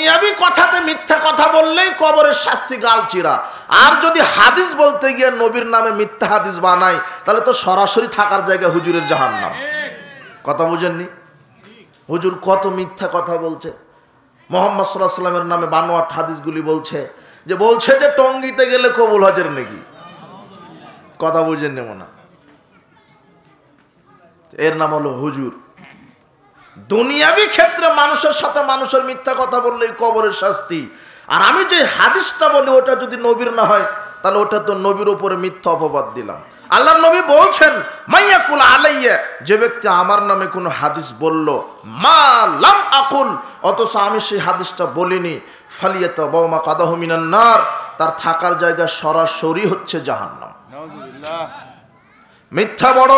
দুনিয়াবি কথাতে মিথ্যা কথা বললেই কবরের শাস্তি গালচিরা। আর যদি হাদিস বলতে গিয়ে নবীর নামে মিথ্যা হাদিস বানাই, তাহলে তো সরাসরি থাকার জায়গায় হুজুরের জাহান্নাম। কথা বুঝেননি? হুজুর কত মিথ্যা কথা বলছে। মুহাম্মদ সাল্লাল্লাহু আলাইহি ওয়াসাল্লামের নামে বানোয়াট হাদিসগুলি বলছে যে টঙ্গিতে গেলে কবুল হজের নাকি। কথা বুঝেন নেব না, এর নাম হলো হুজুর। দুনিয়াবি ক্ষেত্রে মানুষের সাথে মানুষের মিথ্যা কথা বললেই কবরের শাস্তি। আর আমি যে হাদিসটা বলি ওটা যদি নবীর না হয়, তাহলে ওটা তো নবীর উপরে মিথ্যা অপবাদ দিলাম। আল্লাহর নবী বলছেন মাইয়াকুল আলাইয়া, যে ব্যক্তি আমার নামে কোনো হাদিস বলল মা লাম আকুল, অথচ আমি সেই হাদিসটা বলিনি, ফালিয়াতাবাউ মাকাদাহু মিনান নার, তার থাকার জায়গা সরাসরি হচ্ছে জাহান্নাম। নাউযুবিল্লাহ। মিথ্যা বড়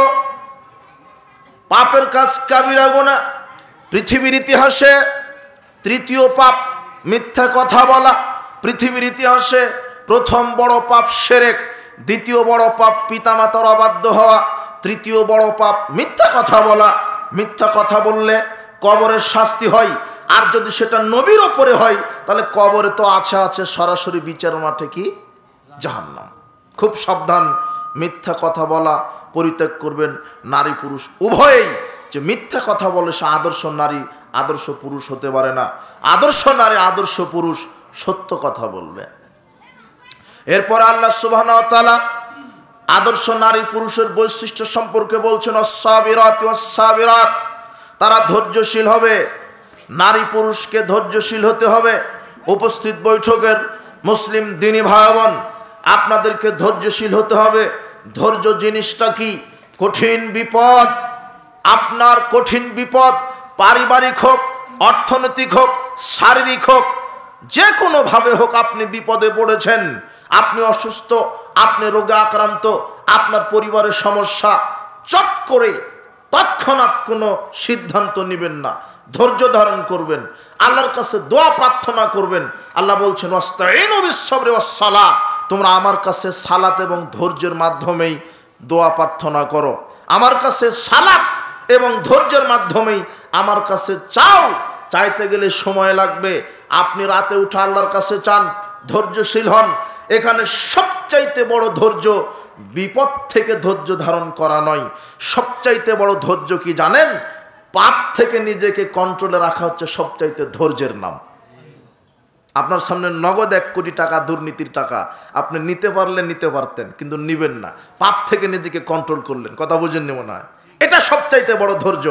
পাপের কাজ, কাবিরা গুনাহ। পৃথিবীর ইতিহাসে তৃতীয় পাপ মিথ্যা কথা বলা। পৃথিবীর ইতিহাসে প্রথম বড় পাপ শিরক, দ্বিতীয় বড় পাপ পিতামাতার অবাধ্য হওয়া, তৃতীয় বড় পাপ মিথ্যা কথা বলা। মিথ্যা কথা বললে কবরের শাস্তি হয়, আর যদি সেটা নবীর ওপরে হয় তাহলে কবরে তো আছে সরাসরি বিচার মাঠে কি জাহান্নাম। খুব সাবধান, মিথ্যা কথা বলা পরিত্যাগ করবেন। নারী পুরুষ উভয়েই যে মিথ্যা কথা বলে সে আদর্শ নারী আদর্শ পুরুষ হতে পারে না। আদর্শ নারী আদর্শ পুরুষ সত্য কথা বলবে। এরপর আল্লাহ সুবহানাহু ওয়া তাআলা আদর্শ নারী পুরুষের বৈশিষ্ট্য সম্পর্কে বলছেন আস-সাবিরাত ওয়াস-সাবিরাত, তারা ধৈর্যশীল হবে। নারী পুরুষকে ধৈর্যশীল হতে হবে। উপস্থিত বৈঠকের মুসলিম দিনী ভাই বোন, আপনাদেরকে ধৈর্যশীল হতে হবে। ধৈর্য জিনিসটা কি? কঠিন বিপদ, আপনার কঠিন বিপদ পারিবারিক হোক, অর্থনৈতিক হোক, শারীরিক হোক, যে কোনোভাবে হোক আপনি বিপদে পড়েছেন, আপনি অসুস্থ, আপনি রোগে আক্রান্ত, আপনার পরিবারের সমস্যা, চট করে তৎক্ষণাৎ কোনো সিদ্ধান্ত নেবেন না, ধৈর্য ধারণ করবেন, আল্লাহর কাছে দোয়া প্রার্থনা করবেন। আল্লাহ বলছেন ওয়াস্তাঈনু বিস-সাবরি ওয়াস-সালাহ, তোমরা আমার কাছে সালাত এবং ধৈর্যের মাধ্যমেই দোয়া প্রার্থনা করো। আমার কাছে সালাত এবং ধৈর্যের মাধ্যমেই আমার কাছে চাও। চাইতে গেলে সময় লাগবে। আপনি রাতে উঠে আল্লাহর কাছে চান, ধৈর্যশীল হন। এখানে সবচাইতে বড় ধৈর্য বিপদ থেকে ধৈর্য ধারণ করা নয়। সবচাইতে বড় ধৈর্য কি জানেন? পাপ থেকে নিজেকে কন্ট্রোলে রাখা হচ্ছে সবচাইতে ধৈর্যের নাম। আপনার সামনে নগদ 1 কোটি টাকা দুর্নীতির টাকা, আপনি নিতে পারলে নিতে পারতেন, কিন্তু নিবেন না। পাপ থেকে নিজেকে কন্ট্রোল করলেন। কথা বুঝেন নেব না, এটা সবচাইতে বড় ধৈর্য।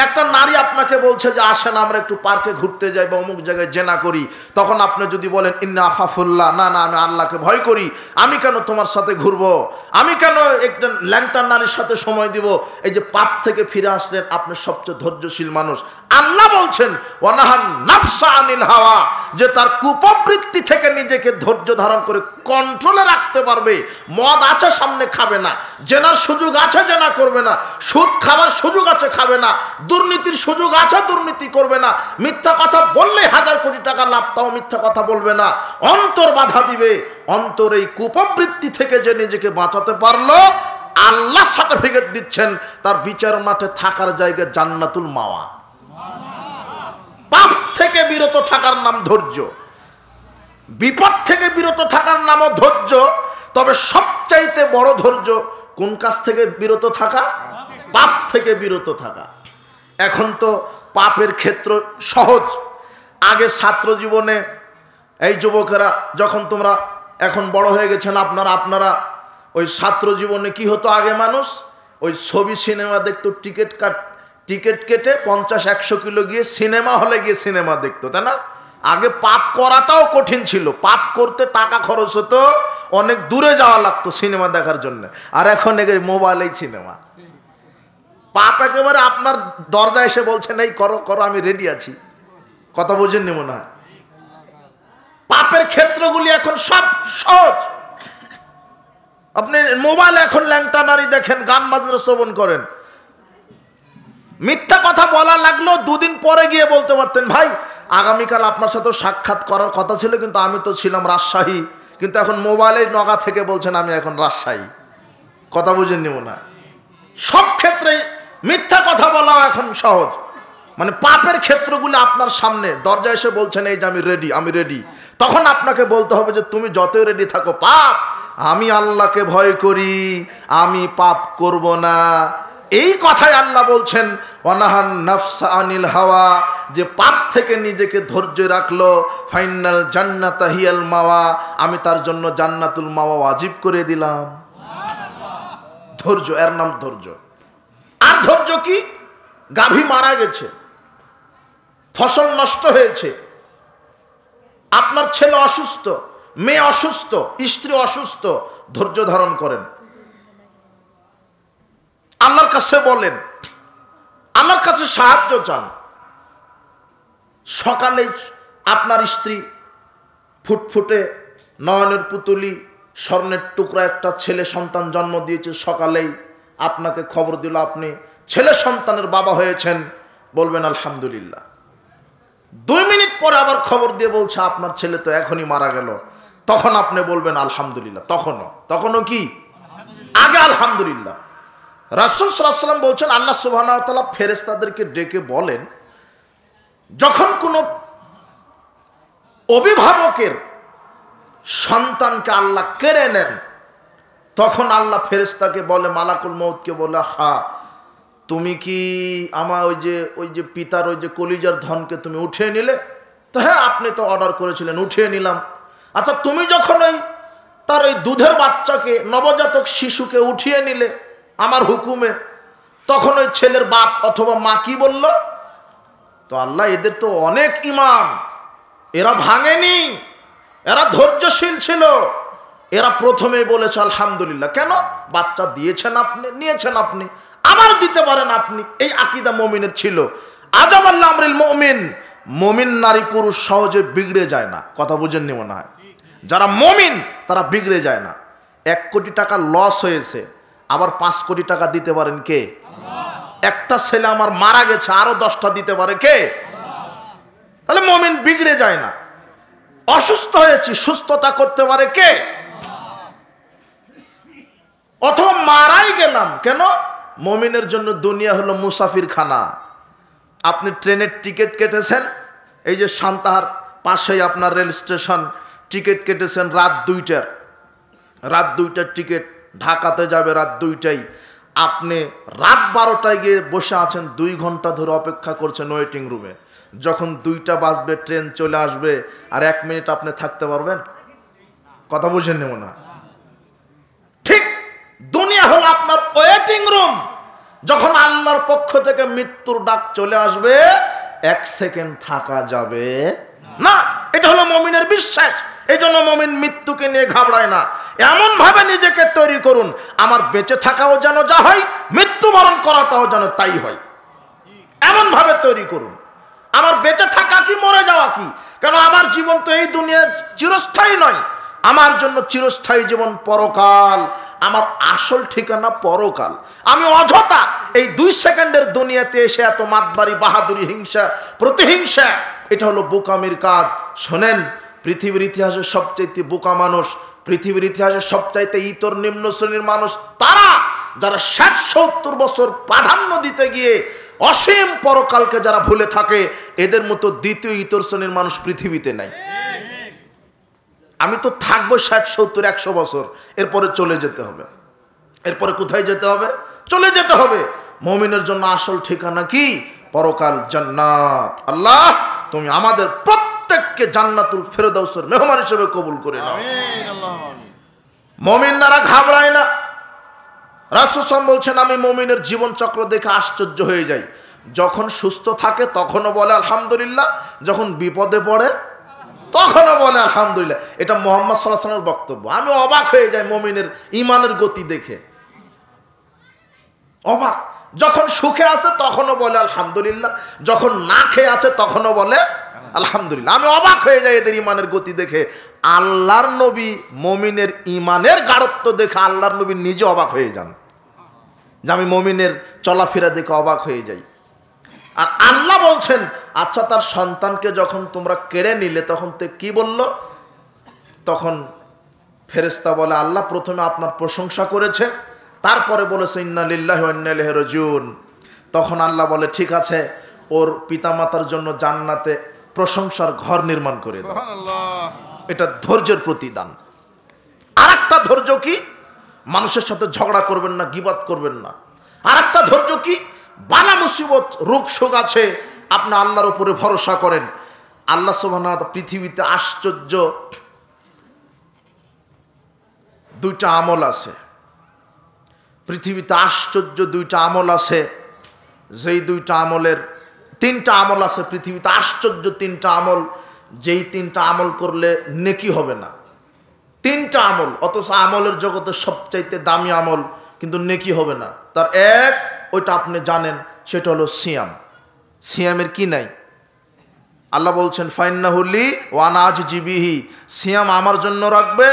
একটা নারী আপনাকে বলছে যে আসেন আমরা একটু পার্কে ঘুরতে যাই বা অমুক জায়গায় জেনা করি, তখন আপনি যদি বলেন ইন্না আখাফুল্লাহ, না না আমি আল্লাহকে ভয় করি, আমি কেন তোমার সাথে ঘুরবো, আমি কেন একটা ল্যাংটা নারীর সাথে সময় দিব, এই যে পাপ থেকে ফিরে আসলেন, আপনি সবচেয়ে ধৈর্যশীল মানুষ। আল্লাহ বলছেন ওয়ানাহান নাফসা আনিল হাওয়া, যে তার কুপ্রবৃত্তি থেকে নিজেকে ধৈর্য ধারণ করে কন্ট্রোলে রাখতে পারবে। মদ আছে সামনে খাবে না, জেনার সুযোগ আছে জেনা করবে না, সুদ খাবার সুযোগ আছে খাবে না, দুর্নীতির সুযোগ আছে দুর্নীতি করবে না, মিথ্যা কথা বললে 1000 কোটি টাকা লাভ তাও মিথ্যা কথা বলবে না। অন্তর বাধা দিবে। অন্তর এই কুপ্রবৃত্তি থেকে যে নিজেকে বাঁচাতে পারলো, আল্লাহ সার্টিফিকেট দিচ্ছেন তার বিচার মাঠে থাকার জায়গা জান্নাতুল মাওয়া। পাপ থেকে বিরত থাকার নাম ধৈর্য, বিপদ থেকে বিরত থাকার নামও ধৈর্য। তবে সবচাইতে বড় ধৈর্য কোন কাজ থেকে বিরত থাকা? পাপ থেকে বিরত থাকা। এখন তো পাপের ক্ষেত্র সহজ। আগে ছাত্র জীবনে এই যুবকেরা যখন তোমরা এখন বড় হয়ে গেছেন আপনারা ওই ছাত্র জীবনে কি হতো? আগে মানুষ ওই ছবি সিনেমা দেখতো, টিকিট কেটে 50-100 কিলো গিয়ে সিনেমা হলে গিয়ে সিনেমা দেখতো, তাই না? আগে পাপ করাটাও কঠিন ছিল, পাপ করতে টাকা খরচ হতো, অনেক দূরে যাওয়া লাগতো সিনেমা দেখার জন্য। আর এখন মোবাইলেই সিনেমা। পাপ একেবারে আপনার দরজা এসে বলছেন এই করো করো, আমি রেডি আছি। কথা বুঝেন নি মনে হয়? পাপের ক্ষেত্রগুলি এখন সব সহজ। আপনি মোবাইল এখন ল্যাংটা নারী দেখেন, গান বাজনা শ্রবণ করেন। মিথ্যা কথা বলা লাগলো 2 দিন পরে গিয়ে বলতে পারতেন ভাই আগামীকাল আপনার সাথে সাক্ষাৎ করার কথা ছিল, কিন্তু আমি তো ছিলাম রাজশাহী, কিন্তু এখন মোবাইলের নগা থেকে বলছেন আমি এখন রাজশাহী। কথা বুঝেন নি মনে হয়? সব ক্ষেত্রে মিথ্যা কথা বলাও এখন সহজ। মানে পাপের ক্ষেত্রগুলো আপনার সামনে দরজায় এসে বলছেন এই যে আমি রেডি, আমি রেডি, তখন আপনাকে বলতে হবে যে তুমি যতই রেডি থাকো, পাপ আমি আল্লাহকে ভয় করি, আমি পাপ করব না। এই কথাই আল্লাহ বলছেন ওয়ানাহান নাফসা আনিল হাওয়া, যে পাপ থেকে নিজেকে ধৈর্য রাখলো, ফাইনাল জান্নাতা হিয়াল মাওয়া, আমি তার জন্য জান্নাতুল মাওয়া ওয়াজিব করে দিলাম। ধৈর্য, এর নাম ধৈর্য। আর ধৈর্য কি? গাভী মারা গেছে, ফসল নষ্ট হয়েছে, আপনার ছেলে অসুস্থ, মেয়ে অসুস্থ, স্ত্রী অসুস্থ, ধৈর্য ধারণ করেন, আল্লাহর কাছে বলেন, আল্লাহর কাছে সাহায্য চান। সকালে আপনার স্ত্রী ফুটফুটে নয়নের পুতুলি স্বর্ণের টুকরা একটা ছেলে সন্তান জন্ম দিয়েছে, সকালেই আপনাকে খবর দিল আপনি ছেলে সন্তানের বাবা হয়েছেন, বলবেন আলহামদুলিল্লাহ। 2 মিনিট পরে আবার খবর দিয়ে বলছে আপনার ছেলে তো এখনই মারা গেল, তখন আপনি বলবেন আলহামদুলিল্লাহ। তখনও কি? আগে আলহামদুলিল্লাহ। রাসূল সাল্লাল্লাহু আলাইহি ওয়াসাল্লাম বলছেন আল্লাহ সুবহানাহু ওয়া তাআলা ফেরেশতাদেরকে ডেকে বলেন, যখন কোনো অভিভাবকের সন্তানকে আল্লাহ কেড়ে নেন, তখন আল্লাহ ফেরেশতাকে বলে, মালাকুল মউতকে বলে, হ্যাঁ তুমি কি আমার ওই যে পিতার ওই যে কলিজার ধনকে তুমি উঠিয়ে নিলে? তো হ্যাঁ, আপনি তো অর্ডার করেছিলেন, উঠিয়ে নিলাম। আচ্ছা, তুমি যখন তার ওই দুধের বাচ্চাকে, নবজাতক শিশুকে উঠিয়ে নিলে আমার হুকুমে, তখন ওই ছেলের বাপ অথবা মা কি বলল? তো আল্লাহ, এদের তো অনেক ঈমান, এরা ভাঙেনি, এরা ধৈর্যশীল ছিল, এরা প্রথমেই বলেছে আলহামদুলিল্লাহ। কেন? বাচ্চা দিয়েছেন আপনি, নিয়েছেন আপনি, আবার দিতে পারেন আপনি। এই আকীদা মুমিনের ছিল। আজাবাল্লাহ আমরিল মুমিন, মুমিন নারী পুরুষ সহজে বিগড়ে যায় না। কথা বুঝেননি মনে হয়? যারা মুমিন তারা বিগড়ে যায় না। 1 কোটি টাকা লস হয়েছে, আবার 5 কোটি টাকা দিতে পারেন কে? একটা ছেলে আমার মারা গেছে, আরো 10টা দিতে পারে কে? তাহলে মুমিন বিগড়ে যায় না। অসুস্থ হয়েছি, সুস্থতা করতে পারে কে? অথবা মারাই গেলাম, কেন? মুমিনের জন্য দুনিয়া হলো মুসাফির খানা। আপনি ট্রেনের টিকিট কেটেছেন, এই যে সান্তাহার পাশেই আপনার রেল স্টেশন, টিকিট কেটেছেন রাত 2টার টিকিট, ঢাকাতে যাবে রাত 2টায়, আপনি রাত 12টায় গিয়ে বসে আছেন, 2 ঘন্টা ধরে অপেক্ষা করছেন ওয়েটিং রুমে। যখন 2টা বাজবে, ট্রেন চলে আসবে, আর 1 মিনিট আপনি থাকতে পারবেন? কথা বুঝেননি মনে হয়? ঠিক দুনিয়া হলো আপনার ওয়েটিং রুম। যখন আল্লাহর পক্ষ থেকে মৃত্যুর ডাক চলে আসবে, 1 সেকেন্ড থাকা যাবে না। এটা হলো মুমিনের বিশ্বাস। এই জন্য মুমিন মৃত্যুকে নিয়ে ঘাবড়ায় না। এমন ভাবে নিজেকে তৈরি করুন, আমার বেঁচে থাকাও যেন যা হয়, মৃত্যুবরণ করাটাও যেন তাই হয়। এমন ভাবে তৈরি করুন। আমার বেঁচে থাকা কি মরে যাওয়া কি? কেন আমার জীবন তো এই দুনিয়া চিরস্থায়ী নয়। আমার জন্য চিরস্থায়ী জীবন পরকাল, আমার আসল ঠিকানা পরকাল। আমি অযথা এই 2 সেকেন্ডের দুনিয়াতে এসে এত মাতবাড়ি, বাহাদুরি, হিংসা, প্রতিহিংসা, এটা হলো বোকামির কাজ। শোনেন, পৃথিবীর ইতিহাসে সবচাইতে বোকা মানুষ, পৃথিবীর ইতিহাসে সবচাইতে ইতর নিম্ন শ্রেণীর মানুষ তারা, যারা 60-70 বছর প্রাধান্য দিতে গিয়ে অসীম পরকালকে যারা ভুলে থাকে। এদের মতো দ্বিতীয় ইতর শ্রেণীর মানুষ পৃথিবীতে নাই। আমি তো থাকবো 60-70-100 বছর, এরপরে চলে যেতে হবে। এরপরে কোথায় যেতে হবে? চলে যেতে হবে। মুমিনের জন্য আসল ঠিকানা কি? পরকাল, জান্নাত। আল্লাহ, তুমি আমাদের প্রত্যেককে জান্নাতুল ফেরদাউসের মেহমান হিসেবে কবুল করে নাও। মুমিনরা ঘাবড়ায় না। রাসূল সাল্লাল্লাহু আলাইহি ওয়াসাল্লাম বলছেন, আমি মুমিনের জীবন চক্র দেখে আশ্চর্য হয়ে যাই। যখন সুস্থ থাকে তখনও বলে আলহামদুলিল্লাহ, যখন বিপদে পড়ে তখনও বলে আলহামদুলিল্লাহ। এটা মুহাম্মদ সাল্লাল্লাহু আলাইহি ওয়াসাল্লামের বক্তব্য। আমি অবাক হয়ে যাই মুমিনের ঈমানের গতি দেখে, অবাক। যখন সুখে আছে তখনও বলে আলহামদুলিল্লাহ, যখন না খেয়ে আছে তখনও বলে আলহামদুলিল্লাহ। আমি অবাক হয়ে যাই এদের ঈমানের গতি দেখে। আল্লাহর নবী মুমিনের ঈমানের গাঢ়ত্ব দেখে আল্লাহর নবী নিজে অবাক হয়ে যান, যে আমি মুমিনের চলাফেরা দেখে অবাক হয়ে যাই। আর আল্লাহ বলছেন, আচ্ছা তার সন্তানকে যখন তোমরা কেড়ে নিলে তখন তে কি বলল? তখন ফেরেশতা বলে, আল্লাহ প্রথমে আপনার প্রশংসা করেছে, তারপরে বলেছে ইন্না লিল্লাহি ওয়া ইন্না ইলাইহি রাজিউন। তখন আল্লাহ বলে, ঠিক আছে, ওর পিতামাতার জন্য জান্নাতে প্রশংসার ঘর নির্মাণ করে দাও। এটা ধৈর্যের প্রতিদান। আর একটা ধৈর্য কি? মানুষের সাথে ঝগড়া করবেন না, গীবত করবেন না। আর একটা ধৈর্য কি? বালা মুসিবত, রোগ শোক আছে, আপনি আল্লাহর উপরে ভরসা করেন। আল্লাহ সুবহানাহু ওয়া তাআলা পৃথিবীতে আশ্চর্য দুইটা আমল আছে। পৃথিবীতে আশ্চর্য দুইটা আমল আছে, যেই দুইটা আমলের তিনটা আমল আছে পৃথিবীতে, আশ্চর্য তিনটা আমল, যেই তিনটা আমল করলে নেকি হবে না। তিনটা আমল, অথচ আমলের জগতে সবচাইতে দামি আমল, কিন্তু নেকি হবে না। তার এক, ওইটা আপনি জানেন, সেটা হলো সিয়াম। সিয়ামের কি নাই? আল্লাহ বলছেন ফাইন্নাহু লি ওয়া আনা আজজি বিহি, সিয়াম আমার জন্য রাখবে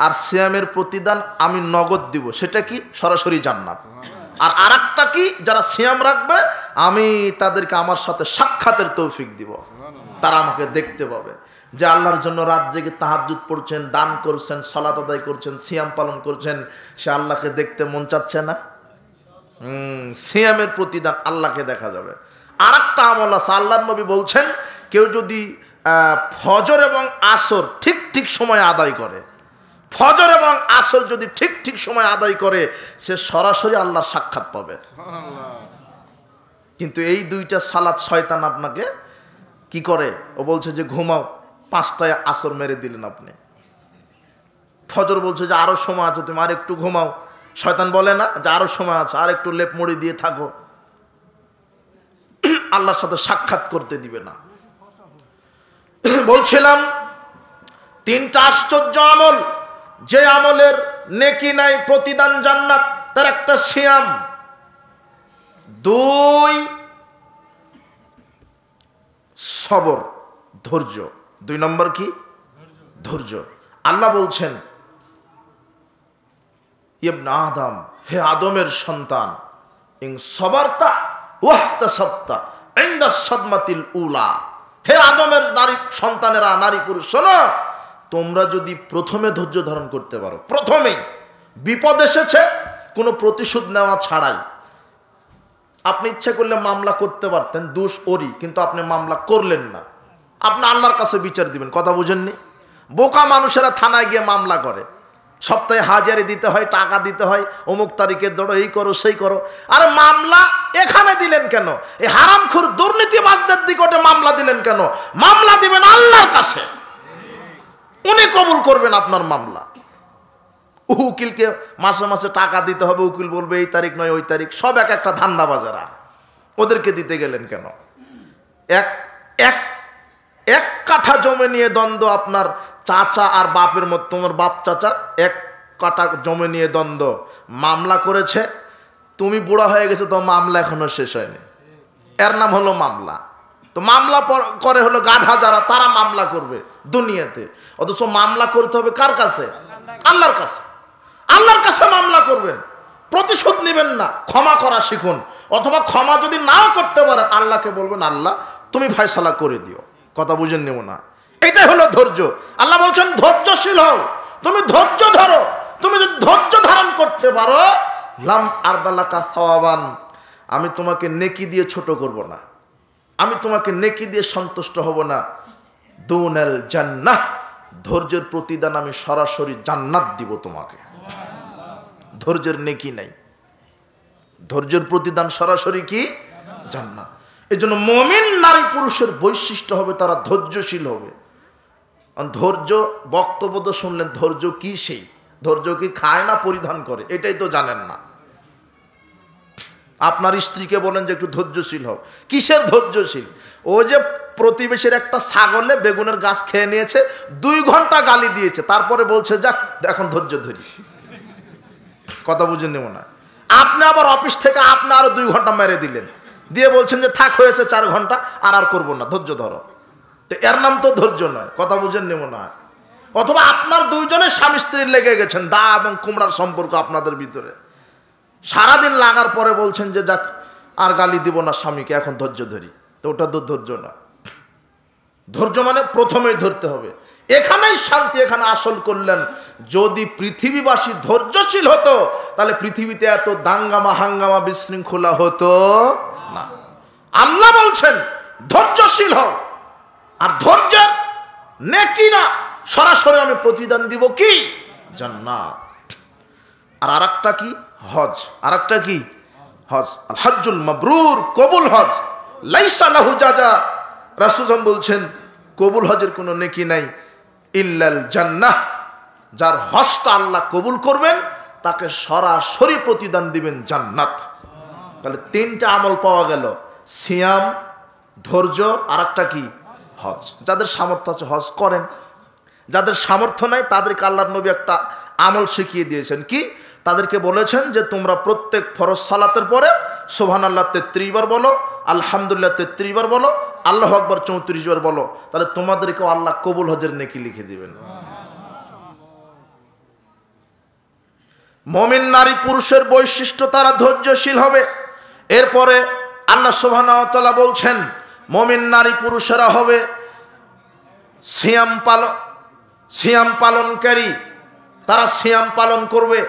আর সিয়ামের প্রতিদান আমি নগদ দিব। সেটা কি? সরাসরি জান্নাত। আর আরেকটা কি? যারা সিয়াম রাখবে আমি তাদেরকে আমার সাথে সাক্ষাতের তৌফিক দিব, তারা আমাকে দেখতে পাবে। যে আল্লাহর জন্য রাত জেগে তাহাজ্জুদ পড়ছেন, দান করছেন, সালাত আদায় করছেন, সিয়াম পালন করছেন, সে আল্লাহকে দেখতে মন চাচ্ছে না? সিয়ামের প্রতিদান আল্লাহকে দেখা যাবে। আর একটা আমল আছে, আল্লাহর নবী বলছেন কেউ যদি ফজর এবং আসর ঠিক ঠিক সময় আদায় করে, ফজর এবং আসর যদি ঠিক ঠিক সময় আদায় করে, সে সরাসরি আল্লাহর সাক্ষাৎ পাবে। কিন্তু এই দুইটা সালাত শয়তান আপনাকে কি করে? ও বলছে যে ঘুমাও, 5টায় আসর মেরে দিলেন আপনি। ফজর বলছে যে আরো সময় আছে, তুমি আর একটু ঘুমাও। শয়তান বলে না যে আরো সময় আছে, আর একটু লেপ মুড়ি দিয়ে থাকো। আল্লাহর সাথে সাক্ষাৎ করতে দিবে না। বলছিলাম তিনটা আশ্চর্য আমল, যে আমলের নেকি নাই, প্রতিদান জান্নাত। তার একটা সিয়াম, 2 সবর, ধৈর্য। 2 নম্বর কি? ধৈর্য। আল্লাহ বলছেন ইবনে আদম, হে আদমের সন্তান, ইন সবারতা ওয়াহতাসাবতা ইনদা সাদমাতিল উলা, হে আদমের নারী সন্তানেরা, নারী পুরুষ, শোনো, তোমরা যদি প্রথমে ধৈর্য ধারণ করতে পারো, প্রথমেই বিপদ এসেছে কোনো প্রতিশোধ নেওয়া ছাড়াই, আপনি ইচ্ছা করলে মামলা করতে পারতেন, দোষ ওরই, কিন্তু আপনি মামলা করলেন না, আপনি আল্লাহর কাছে বিচার দিবেন। কথা বুঝেননি? বোকা মানুষেরা থানায় গিয়ে মামলা করে, সপ্তাহে হাজারি দিতে হয়, টাকা দিতে হয়, অমুক তারিখে ধরো, এই করো সেই করো। আর মামলা এখানে দিলেন কেন? এই হারামখোর দুর্নীতিবাজদের নিকটে মামলা দিলেন কেন? মামলা দিবেন আল্লাহর কাছে, উনি কবুল করবেন আপনার মামলা। উকিলকে মাসে মাসে টাকা দিতে হবে, উকিল বলবে এই তারিখ নয় ওই তারিখ, সব এক একটা ধান্দাবাজারা। ওদেরকে দিতে গেলেন কেন? এক কাঠা জমি নিয়ে দ্বন্দ্ব, আপনার চাচা আর বাপের মধ্যে, তোমার বাপ চাচা 1 কাঠা জমি নিয়ে দ্বন্দ্ব, মামলা করেছে, তুমি বুড়া হয়ে গেছো, তো মামলা এখনো শেষ হয়নি, এর নাম হলো মামলা। তো মামলা করে হলো গাধা যারা, তারা মামলা করবে দুনিয়াতে, অথচ মামলা করতে হবে কার কাছে? আল্লাহর কাছে। আল্লাহর কাছে মামলা করবেন, প্রতিশোধ নেবেন না, ক্ষমা করা শিখুন। অথবা ক্ষমা যদি নাও করতে পারেন, আল্লাহকে বলবেন আল্লাহ তুমি ফয়সালা করে দিও। কথা বুঝেন নেব না, এটাই হলো ধৈর্য। আল্লাহ বলছেন ধৈর্যশীল হও, তুমি ধৈর্য ধরো। তুমি যদি ধৈর্য ধারণ করতে পারো, লাম আরদালাকা সাওয়াবান, আমি তোমাকে নেকি দিয়ে ছোট করব না, আমি তোমাকে নেকি দিয়ে সন্তুষ্ট হব না। দুনাল জান্নাহ, ধৈর্যের প্রতিদান আমি সরাসরি জান্নাত দিব তোমাকে। ধৈর্যের নেকি নাই, ধৈর্যের প্রতিদান সরাসরি কি? জান্নাত। এই জন্য মুমিন নারী পুরুষের বৈশিষ্ট্য হবে তারা ধৈর্যশীল হবে। ধৈর্য বক্তব্য তো শুনলেন, ধৈর্য কি? সেই ধৈর্য কি খায় না পরিধান করে? এটাই তো জানেন না। আপনার স্ত্রীকে বলেন যে একটু ধৈর্যশীল হও, কিসের ধৈর্যশীল? ও যে প্রতিবেশীর একটা ছাগলে বেগুনের গাছ খেয়ে নিয়েছে, 2 ঘন্টা গালি দিয়েছে, তারপরে বলছে যাক এখন ধৈর্য ধরি। কথা বুঝে নেব না। আপনি আবার অফিস থেকে আপনি আরো 2 ঘন্টা মেরে দিলেন, দিয়ে বলছেন যে থাক হয়েছে 4 ঘন্টা, আর করবো না, ধৈর্য ধরো। তো এর নাম তো ধৈর্য নয়। কথা বুঝেন নেব না। অথবা আপনার 2 জনের স্বামী স্ত্রীর লেগে গেছেন, দা এবং কুমড়ার সম্পর্ক আপনাদের ভিতরে, সারাদিন লাগার পরে বলছেন যে যাক আর গালি দিব না স্বামীকে, এখন ধৈর্য ধরি। তো ওটা তো ধৈর্য না। ধৈর্য মানে প্রথমেই ধরতে হবে, এখানেই শান্তি, এখানে আসল করলেন। যদি পৃথিবীবাসী ধৈর্যশীল হতো, তাহলে পৃথিবীতে এত দাঙ্গামা হাঙ্গামা বিশৃঙ্খলা হতো না। আল্লাহ বলছেন ধৈর্যশীল হও, আর ধৈর্যের নেকি না সরাসরি আমি প্রতিদান দিব কি? জান্নাত। আর আরেকটা কি? হজ। আরেকটা কি? হজ। আল হজ্জুল মাবরুর, কবুল হজ, লাইসা লাহু জাযা। রাসূল বলছেন কবুল হজের কোনো নেকি নাই ইল্লাল জান্নাহ। যার হজটা আল্লাহ কবুল করবেন তাকে সরাসরি প্রতিদান দিবেন জান্নাত। তাহলে তিনটা আমল পাওয়া গেল, সিয়াম, ধৈর্য, আর একটা কি? হজ। যাদের সামর্থ্য আছে হজ করেন, যাদের সামর্থ্য নাই তাদেরকে আল্লাহর নবী একটা আমল শিখিয়ে দিয়েছেন। কি? তাদেরকে বলেছেন যে তোমরা প্রত্যেক ফরজ সালাতের পরে সুবহানাল্লাহ 33 বার বলো, আলহামদুলিল্লাহ 33 বার বলো, আল্লাহু আকবার 34 বার বলো, তাহলে তোমাদেরকেও আল্লাহ কবুল হজের নেকি লিখে দিবেন। মুমিন নারী পুরুষের বৈশিষ্ট্য, তারা ধৈর্যশীল হবে। এরপরে আল্লাহ সুবহানাহু ওয়া তাআলা বলছেন মুমিন নারী পুরুষেরা হবে সিয়াম পালনকারী, তারা সিয়াম পালন করবে।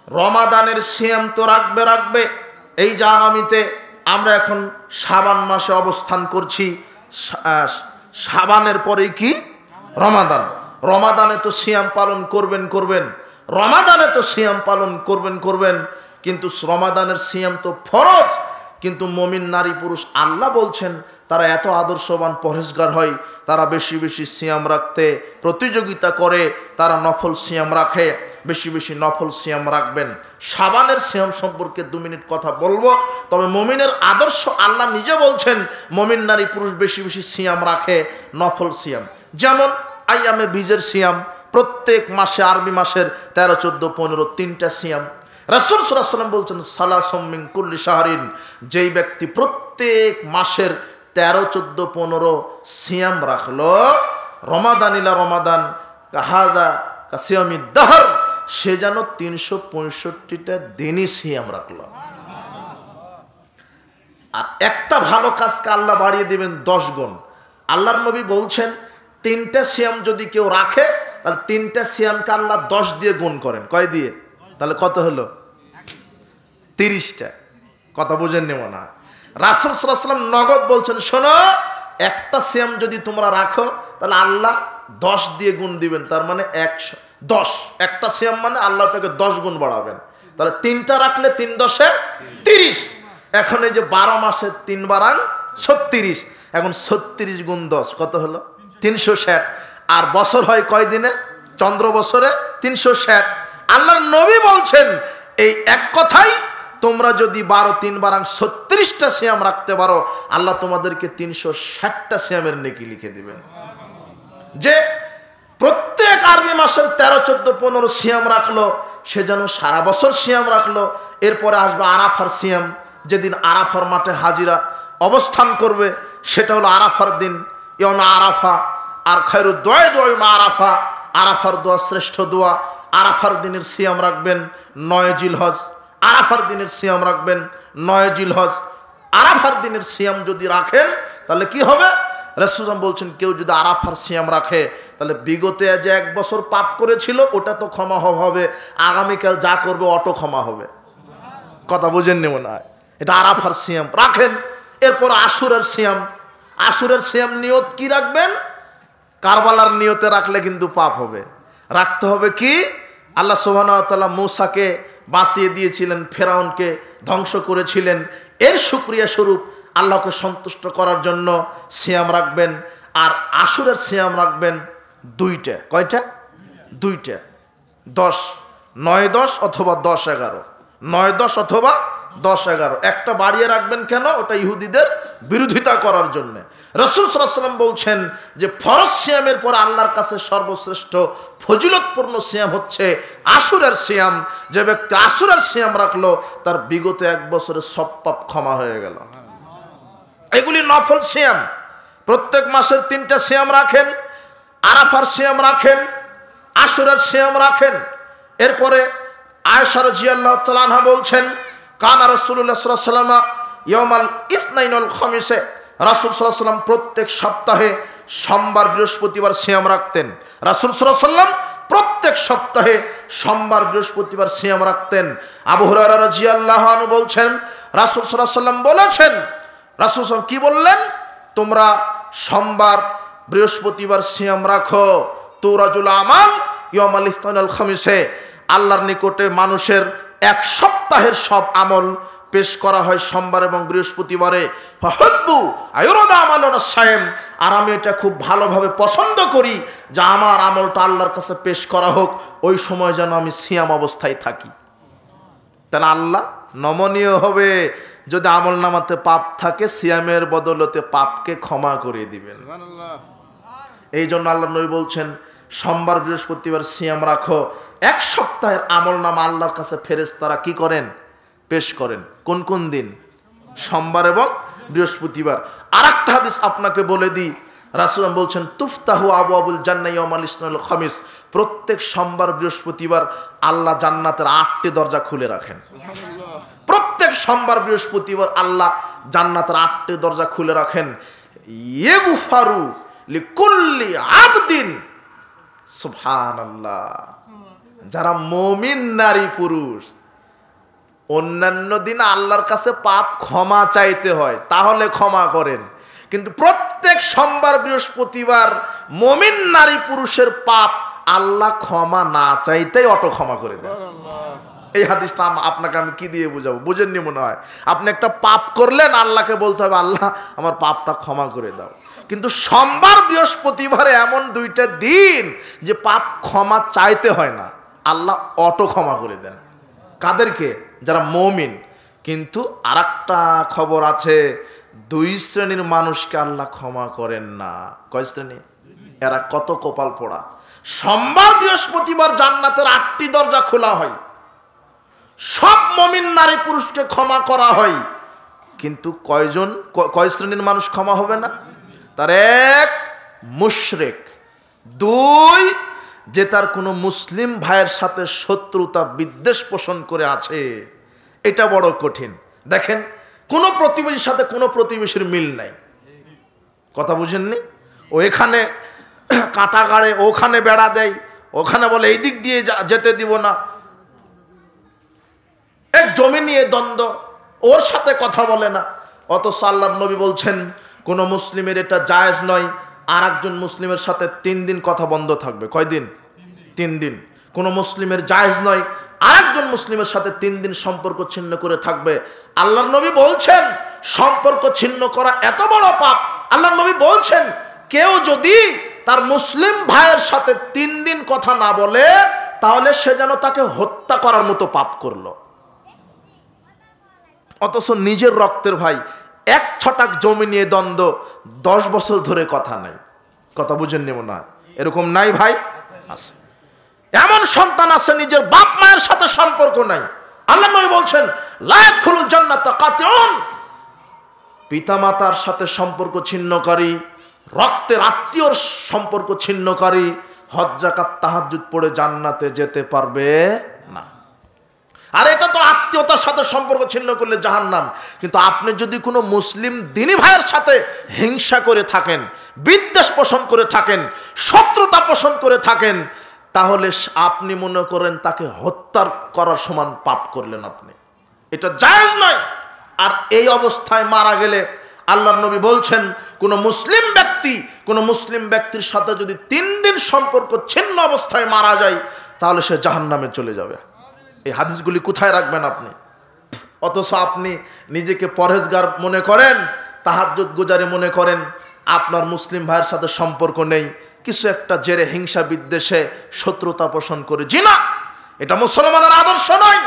রমাদানের সিয়াম তো রাখবে। এই যে আগামীতে আমরা এখন শাবান মাসে অবস্থান করছি, শাবানের পরে কি? রমাদান। রমাদানে তো সিয়াম পালন করবেন, রমাদানে তো সিয়াম পালন করবেন, কিন্তু রমাদানের সিয়াম তো ফরজ। কিন্তু মুমিন নারী পুরুষ আল্লাহ বলছেন তারা এত আদর্শবান পরহেজগার হয়, তারা বেশি বেশি সিয়াম রাখতে প্রতিযোগিতা করে, তারা নফল সিয়াম রাখে, বেশি বেশি নফল সিয়াম রাখবেন। শাবানের সিয়াম সম্পর্কে 2 মিনিট কথা বলবো। তবে মুমিনের আদর্শ আল্লাহ নিজে বলছেন মুমিন নারী পুরুষ বেশি বেশি সিয়াম রাখে, নফল সিয়াম। যেমন আইয়ামে বীজের সিয়াম, প্রত্যেক মাসে আরবি মাসের 13, 14, 15 3টা সিয়াম। রাসূল সাল্লাল্লাহু আলাইহি ওয়াসাল্লাম বলছেন সালাসুম মিন কুল্লি শাহরিন, যেই ব্যক্তি প্রত্যেক মাসের 13, 14, 15 সিয়াম রাখলো, রমাদান ইলা রমাদান কাহাদা কাসিয়ামিদ দাহর, সে যেন 365টা দিনই সিয়াম রাখলো। আর একটা ভালো কাজকে আল্লাহ বাড়িয়ে দিবেন 10 গুণ। আল্লাহর নবী বলছেন 3টা সিয়াম যদি কেউ রাখে তাহলে 3টা সিয়ামকে আল্লাহ 10 দিয়ে গুণ করেন। কয় দিয়ে? তাহলে কত হলো? 30টা। কথা বুঝেননি মনে হয়? রাসূল সাল্লাল্লাহু আলাইহি ওয়াসাল্লাম নগদ বলছেন শোনো, একটা সিয়াম যদি তোমরা রাখো তাহলে আল্লাহ 10 দিয়ে গুণ দিবেন, তার মানে 110। একটা সিয়াম মানে আল্লাহ ওটাকে 10 গুণ বাড়াবেন। তাহলে 3টা রাখলে 3 10 30। এখন এই যে 12 মাসে 3 বারাং 36, এখন 36 গুণ 10 কত হলো? 360। আর বছর হয় কয় দিনে? চন্দ্র বছরে 360। আল্লাহর নবী বলছেন এই এক কথাই তোমরা যদি 12 3 বারাং 36টা সিয়াম রাখতে পারো, আল্লাহ তোমাদেরকে 360টা সিয়ামের নেকি লিখে দিবেন। যে প্রত্যেক আরবি মাসের 13, 14, 15 সিয়াম রাখলো, সে যেন সারা বছর সিয়াম রাখলো। এরপরে আসবে আরাফার সিয়াম, যেদিন আরাফার মাঠে হাজিরা অবস্থান করবে, সেটা হলো আরাফার দিন, ইয়াউমে আরাফা। আর খায়রুদ দুআ ইয়াউমে আরাফা, আরাফার দোয়া শ্রেষ্ঠ দোয়া। আরাফার দিনের সিয়াম রাখবেন 9 জিলহজ, আরাফার দিনের সিয়াম রাখবেন 9 জিলহজ। আরাফার দিনের সিয়াম যদি রাখেন তাহলে কি হবে? রাসূল বলছেন কেউ যদি আরাফার সিয়াম রাখে তাহলে বিগত যে 1 বছর পাপ করেছিল ওটা তো ক্ষমা হবে, আগামীকাল যা করবে অটো ক্ষমা হবে। কথা বুঝেননি মনে হয়? এটা আরাফার সিয়াম রাখেন। এরপর আশুরের সিয়াম। আশুরের সিয়াম নিয়ত কি রাখবেন? কারবালার নিয়তে রাখলে কিন্তু পাপ হবে। রাখতে হবে কি? আল্লাহ সুবহানাহু ওয়া তাআলা মূসাকে বাঁচিয়ে দিয়েছিলেন, ফেরাউনকে ধ্বংস করেছিলেন, এর শুকরিয়া স্বরূপ আল্লাহকে সন্তুষ্ট করার জন্য সিয়াম রাখবেন। আর আশুরের সিয়াম রাখবেন 2টা। কয়টা? 2টা। 10, 9, 10 অথবা 10, 11। 9, 10 অথবা 10, 11। একটা বাড়িয়ে রাখবেন কেন? ওটা ইহুদিদের বিরোধিতা করার জন্য। রাসূল সাল্লাল্লাহু আলাইহি ওয়াসাল্লাম বলছেন যে ফরজ সিয়ামের পর আল্লাহর কাছে সর্বশ্রেষ্ঠ ফজিলতপূর্ণ সিয়াম হচ্ছে আশুরের সিয়াম। যে ব্যক্তি আশুরের সিয়াম রাখলো তার বিগত 1 বছরের সব পাপ ক্ষমা হয়ে গেল। এগুলি নফল সিয়াম। প্রত্যেক মাসের 3টা সিয়াম রাখেন, আরাফার সিয়াম রাখেন, আশুরের সিয়াম রাখেন। এরপরে আয়েশা রাদিয়াল্লাহু তাআলা আনহা বলছেন কানা রাসূলুল্লাহ সাল্লাল্লাহু আলাইহি ওয়াসাল্লাম ইয়াউমাল ইসনাইন ওয়াল খামিসে, রাসূল সাল্লাল্লাহু আলাইহি ওয়াসাল্লাম প্রত্যেক সপ্তাহে সোমবার বৃহস্পতিবার সিয়াম রাখতেন। রাসূল সাল্লাল্লাহু আলাইহি ওয়াসাল্লাম প্রত্যেক সপ্তাহে সোমবার বৃহস্পতিবার সিয়াম রাখতেন। আবু হুরায়রা রাদিয়াল্লাহু আনহু বলছেন রাসূল সাল্লাল্লাহু আলাইহি ওয়াসাল্লাম বলেছেন রাসূল সাল্লাল্লাহু আলাইহি ওয়াসাল্লাম কি বললেন? তোমরা সোমবার বৃহস্পতিবার সিয়াম রাখো। তুরাজুল আমাল ইয়াউমাল ইসনাইল খামিসে, আল্লাহর নিকটে মানুষের এক সপ্তাহের সব আমল পেশ করা হয় সোমবার এবং বৃহস্পতিবারে। ফাহুব্বু আয়ুরাদা আমালুন সাইম, আর আমি এটা খুব ভালোভাবে পছন্দ করি যে আমার আমলটা আল্লাহর কাছে পেশ করা হোক, ওই সময় যেন আমি সিয়াম অবস্থায় থাকি। তাহলে আল্লাহ নমনীয় হবে। যদি আমল নামাতে পাপ থাকে, সিয়ামের বদলতে পাপকে ক্ষমা করে দিবেন। এই জন্য আল্লাহ নবী বলছেন সোমবার বৃহস্পতিবার সিয়াম রাখো। এক সপ্তাহের আমল নামা আল্লাহর কাছে ফেরেশতারা কি করেন? পেশ করেন। কোন কোন দিন? সোমবার এবং বৃহস্পতিবার। আর একটা হাদিস আপনাকে বলে দিই, রাসূল বলছেন তুফতাহু আবওয়াবুল জান্নাহ ইয়াউমাল ইসনাইল খামিস, প্রত্যেক সোমবার বৃহস্পতিবার আল্লাহ জান্নাতের 8টি দরজা খুলে রাখেন। প্রত্যেক সোমবার বৃহস্পতিবার আল্লাহ জান্নাতের 8টি দরজা খুলে রাখেন। ইগফারু লিকুল্লি আবদিন, সুবহানাল্লাহ। যারা মুমিন নারী পুরুষ, অন্যান্য দিন আল্লাহর কাছে পাপ ক্ষমা চাইতে হয়, তাহলে ক্ষমা করেন, কিন্তু প্রত্যেক সোমবার বৃহস্পতিবার মুমিন নারী পুরুষের পাপ আল্লাহ ক্ষমা না চাইতেই অটো ক্ষমা করে দেন। এই হাদিসটা আপনাকে আমি কি দিয়ে বুঝাবো? বুঝেননি মনে হয়। আপনি একটা পাপ করলেন, আল্লাহকে বলতে হবে আল্লাহ আমার পাপটা ক্ষমা করে দাও। কিন্তু সোমবার বৃহস্পতিবারে এমন দুইটা দিন যে পাপ ক্ষমা চাইতে হয় না, আল্লাহ অটো ক্ষমা করে দেন। কাদেরকে? যারা মুমিন। কিন্তু আরেকটা খবর আছে, 2 শ্রেণীর মানুষকে আল্লাহ ক্ষমা করেন না। কয় শ্রেণী? এরা কত কপাল পোড়া। সোমবার বৃহস্পতিবার জান্নাতের 8টি দরজা খোলা হয়, সব মুমিন নারী পুরুষকে ক্ষমা করা হয়, কিন্তু কয় শ্রেণীর মানুষ ক্ষমা হবে না? তার 1 মুশরিক, 2 যে তার কোনো মুসলিম ভাইয়ের সাথে শত্রুতা বিদ্বেষ পোষণ করে আছে। এটা বড় কঠিন। দেখেন, কোনো প্রতিবেশীর সাথে কোনো প্রতিবেশীর মিল নাই, কথা বুঝেননি? ও এখানে কাঁটা গাড়ে, ওখানে বেড়া দেয়, ওখানে বলে এই দিক দিয়ে যেতে দিব না, এক জমি নিয়ে দ্বন্দ্ব, ওর সাথে কথা বলে না। অথচ আল্লাহর নবী বলছেন কোনো মুসলিমের এটা জায়েজ নয় আর একজন মুসলিমের সাথে 3 দিন কথা বন্ধ থাকবে। কয় দিন? 3 দিন। কোনো মুসলিমের জায়েজ নয় আর একজন মুসলিমের সাথে 3 দিন সম্পর্ক ছিন্ন করে থাকবে। আল্লাহর নবী বলছেন সম্পর্ক ছিন্ন করা এত বড় পাপ। আল্লাহর নবী বলছেন কেউ যদি তার মুসলিম ভাইয়ের সাথে 3 দিন কথা না বলে, তাহলে সে যেন তাকে হত্যা করার মতো পাপ করলো। অথচ নিজের রক্তের ভাই, 1 ছটাক জমি নিয়ে দ্বন্দ্ব, 10 বছর ধরে কথা নাই। কথা বুঝেননি মনে হয়? এরকম নাই ভাই? আছে। এমন সন্তান আছে নিজের বাপ মায়ের সাথে সম্পর্ক নাই। আল্লাহ নবী বলছেন লা ইয়াদখুলুল জান্নাতা কাতিউন, পিতামাতার সাথে সম্পর্ক ছিন্নকারী, রক্তের আত্মীয়র সম্পর্ক ছিন্নকারী হজ যাকাত তাহাজ্জুদ পড়ে জান্নাতে যেতে পারবে না। আর এটা তো আত্মীয়তার সাথে সম্পর্ক ছিন্ন করলে জাহান্নাম। কিন্তু আপনি যদি কোনো মুসলিম দিনী ভাইয়ের সাথে হিংসা করে থাকেন, বিদ্বেষ পোষণ করে থাকেন, শত্রুতা পোষণ করে থাকেন, তাহলে আপনি মনে করেন তাকে হত্যা করার সমান পাপ করলেন আপনি। এটা জায়েজ নয়। আর এই অবস্থায় মারা গেলে আল্লাহর নবী বলছেন কোনো মুসলিম ব্যক্তির সাথে যদি 3 দিন সম্পর্ক ছিন্ন অবস্থায় মারা যায়, তাহলে সে জাহান্নামে চলে যাবে। এই হাদিসগুলি কোথায় রাখবেন আপনি? অথচ আপনি নিজেকে পরহেজগার মনে করেন, তাহাজ্জুদ গুজারি মনে করেন, আপনার মুসলিম ভাইয়ের সাথে সম্পর্ক নেই, কিছু একটা জেরে হিংসা বিদ্বেষে শত্রুতা পোষণ করে। জি না, এটা মুসলমানের আদর্শ নয়।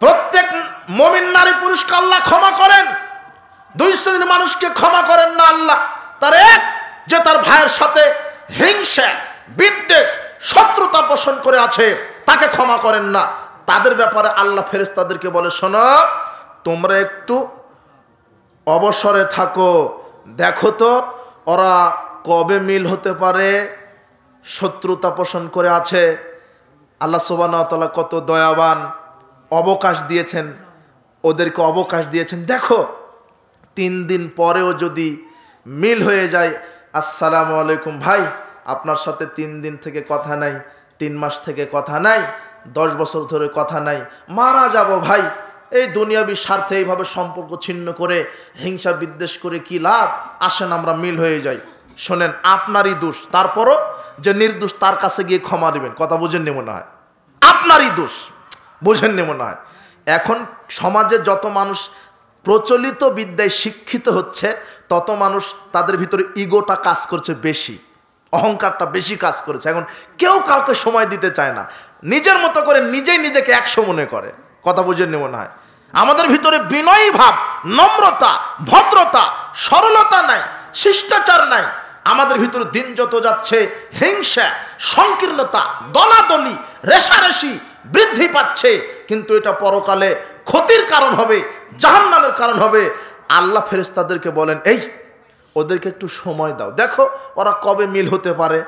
প্রত্যেক মুমিন নারী পুরুষকে আল্লাহ ক্ষমা করেন, 2 শ্রেণীর মানুষকে ক্ষমা করেন না আল্লাহ। তার 1 যে তার ভাইয়ের সাথে হিংসা বিদ্বেষ শত্রুতা পোষণ করে আছে, তাকে ক্ষমা করেন না। তাদের ব্যাপারে আল্লাহ ফেরেশতাদেরকে বলে শোনো, তোমরা একটু অবসরে থাকো, দেখো তো ওরা কবে মিল হতে পারে, শত্রুতা পোষণ করে আছে। আল্লাহ সুবহানাহু ওয়া তাআলা কত দয়াবান, অবকাশ দিয়েছেন, ওদেরকে অবকাশ দিয়েছেন। দেখো 3 দিন পরেও যদি মিল হয়ে যায়, আসসালামু আলাইকুম ভাই, আপনার সাথে 3 দিন থেকে কথা নাই, 3 মাস থেকে কথা নাই, 10 বছর ধরে কথা নাই, মারা যাব ভাই, এই দুনিয়াবি স্বার্থে এইভাবে সম্পর্ক ছিন্ন করে হিংসা বিদ্বেষ করে কি লাভ? আসেন আমরা মিল হয়ে যাই। শোনেন, আপনারই দোষ, তারপরও যে নির্দোষ তার কাছে গিয়ে ক্ষমা দেবেন। কথা বুঝেননি মনে হয়? আপনারই দোষ, বুঝেননি মনে হয়? এখন সমাজে যত মানুষ প্রচলিত বিদ্যায় শিক্ষিত হচ্ছে, তত মানুষ তাদের ভিতরে ইগোটা কাজ করছে বেশি, অহংকারটা বেশি কাজ করেছে। এখন কেউ কাউকে সময় দিতে চায় না, নিজের মতো করে নিজেই নিজেকে 100 মনে করে। কথা বুঝেননি মনে হয়? আমাদের ভিতরে বিনয়ী ভাব, নম্রতা, ভদ্রতা, সরলতা নাই, শিষ্টাচার নাই। আমাদের ভিতরে দিন যত যাচ্ছে হিংসা, সংকীর্ণতা, দলাদলি, রেষারেষি বৃদ্ধি পাচ্ছে। কিন্তু এটা পরকালে ক্ষতির কারণ হবে, জাহান্নামের কারণ হবে। আল্লাহ ফেরেশতাদেরকে বলেন, এই ওদেরকে একটু সময় দাও, দেখো ওরা কবে মিল হতে পারে।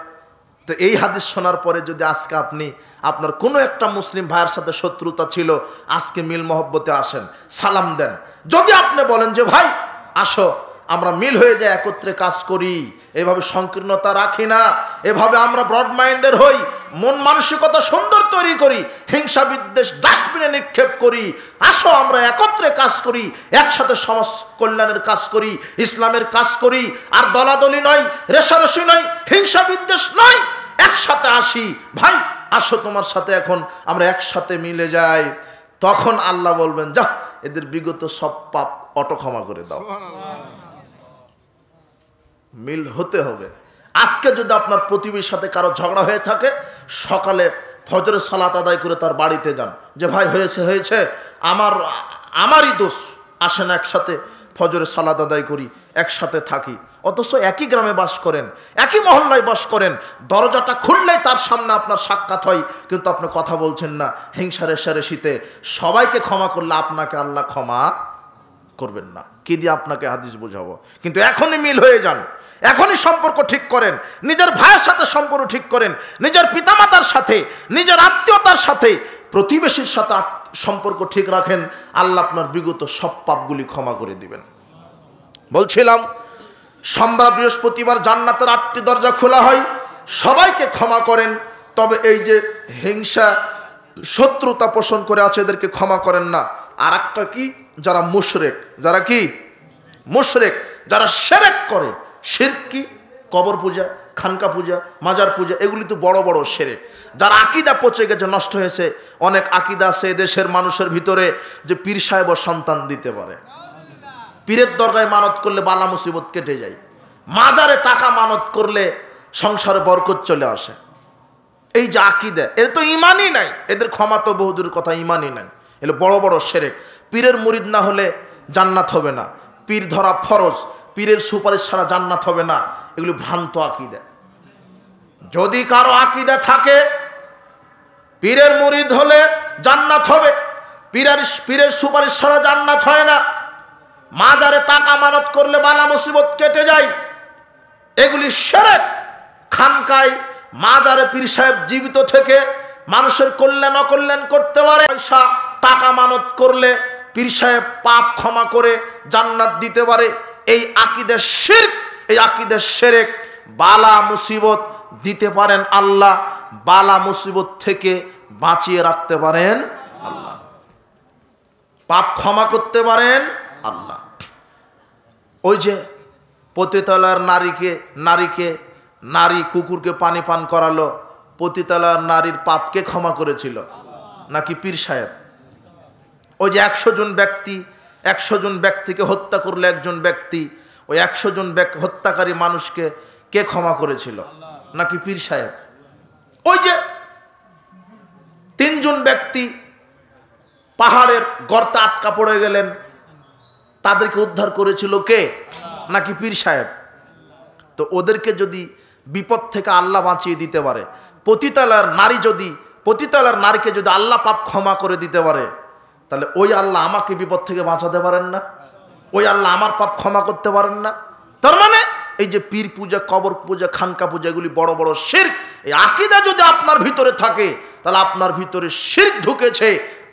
তো এই হাদিস শোনার পরে যদি আজকে আপনি আপনার কোনো একটা মুসলিম ভাইয়ের সাথে শত্রুতা ছিল, আজকে মিল মহব্বতে আসেন, সালাম দেন। যদি আপনি বলেন যে ভাই আসো আমরা মিল হয়ে যাই, একত্রে কাজ করি, এভাবে সংকীর্ণতা রাখি না, এভাবে আমরা ব্রড মাইন্ডের হই, মন মানসিকতা সুন্দর তৈরি করি, হিংসা বিদ্বেষ ডাস্টবিনে নিক্ষেপ করি, আসো আমরা একত্রে কাজ করি, একসাথে সমাজ কল্যাণের কাজ করি, ইসলামের কাজ করি, আর দলাদলি নয়, রেষারেষি নয়, হিংসা বিদ্বেষ নয়, একসাথে আসি। ভাই আসো তোমার সাথে এখন আমরা একসাথে মিলে যাই। তখন আল্লাহ বলবেন, যা এদের বিগত সব পাপ অটো ক্ষমা করে দাও। মিল হতে হবে। আজকে যদি আপনার প্রতিবেশীর সাথে কারো ঝগড়া হয়ে থাকে, সকালে ফজরের সালাত আদায় করে তার বাড়িতে যান, যে ভাই হয়েছে আমারই দোষ, আসেন একসাথে ফজরের সালাত আদায় করি, একসাথে থাকি। অথচ একই গ্রামে বাস করেন, একই মহল্লায় বাস করেন, দরজাটা খুললেই তার সামনে আপনার সাক্ষাৎ হয়, কিন্তু আপনি কথা বলছেন না, হিংসা রেষারেষিতে। সবাইকে ক্ষমা করলে আপনাকে আল্লাহ ক্ষমা করবেন না। কি দিয়ে আপনাকে হাদিস বোঝাবো? কিন্তু এখনই মিল হয়ে যান, এখনই সম্পর্ক ঠিক করেন, নিজের ভাইয়ের সাথে সম্পর্ক ঠিক করেন, নিজের পিতামাতার সাথে, নিজের আত্মীয়তার সাথে, প্রতিবেশীর সাথে সম্পর্ক ঠিক রাখেন। আল্লাহ আপনার বিগত সব পাপগুলি ক্ষমা করে দিবেন। বলছিলাম, সোমবার বৃহস্পতিবার জান্নাতের 8টি দরজা খোলা হয়, সবাইকে ক্ষমা করেন। তবে এই যে হিংসা শত্রুতা পোষণ করে আছে, এদেরকে ক্ষমা করেন না। আর একটা কি, যারা মুশরিক, যারা কি মুশরিক, যারা শিরক করে। শিরক কি? কবর পূজা, খানকা পূজা, মাজার পূজা, এগুলি তো বড় বড় শিরক। যার আকীদা পচে গেছে, নষ্ট হয়েছে। অনেক আকীদা আছে দেশের মানুষের ভিতরে যে পীর সাহেব সন্তান দিতে পারে, পীরের দরগায় মানত করলে বালা মুসিবত কেটে যায়, মাজারে টাকা মানত করলে সংসারে বরকত চলে আসে। এই যে আকীদা, এর তো ইমানই নাই, এদের ক্ষমা তো বহুদূর কথা, ইমানই নাই। এগুলো বড় বড় শিরক। পীরের মুরিদ না হলে জান্নাত হবে না, পীর ধরা ফরজ, পীরের সুপারিশ ছাড়া জান্নাত হবে না। এগুলো ভ্রান্ত আকীদা। যদি কারো আকীদা থাকে পীরের মুরিদ হলে জান্নাত হবে, পীরের সুপারিশ ছাড়া জান্নাত হয় না, মাজারে টাকা মানত করলে বালা মুসিবত কেটে যায়, এগুলি শিরক। খানকায় মাজারে পীর সাহেব জীবিত থেকে মানুষের কল্যাণ অকল্যাণ করতে পারে, পয়সা টাকা মানত করলে পীর সাহেব পাপ ক্ষমা করে জান্নাত দিতে পারে। এই আকীদা শিরক, এই আকীদা শিরক। বালা মুসিবত দিতে পারেন আল্লাহ, বালা মুসিবত থেকে বাঁচিয়ে রাখতে পারেন আল্লাহ, পাপ ক্ষমা করতে পারেন আল্লাহ। ওই যে পতিতালয়ের নারী কুকুরকে পানি পান করালো, পতিতালয়ের নারীর পাপকে ক্ষমা করেছিল নাকি পীর সাহেব? ওই যে 100 জন ব্যক্তিকে হত্যা করলে একজন ব্যক্তি, ওই 100 জন হত্যাকারী মানুষকে কে ক্ষমা করেছিল? নাকি পীর সাহেব? ওই যে 3 জন ব্যক্তি পাহাড়ের গর্তে আটকা পড়ে গেলেন, তাদেরকে উদ্ধার করেছিল কে? নাকি পীর সাহেব? তো ওদেরকে যদি বিপদ থেকে আল্লাহ বাঁচিয়ে দিতে পারে, পতিতালয়ের নারীকে যদি আল্লাহ পাপ ক্ষমা করে দিতে পারে, তাহলে ওই আল্লাহ আমাকে বিপদ থেকে বাঁচাতে পারেন না? ওই আল্লাহ আমার পাপ ক্ষমা করতে পারেন না? তার মানে এই যে পীর পূজা, কবর পূজা, খানকা পূজা, এগুলি বড় বড় শিরক। এই আকীদা যদি আপনার ভিতরে থাকে, তাহলে আপনার ভিতরে শিরক ঢুকেছে,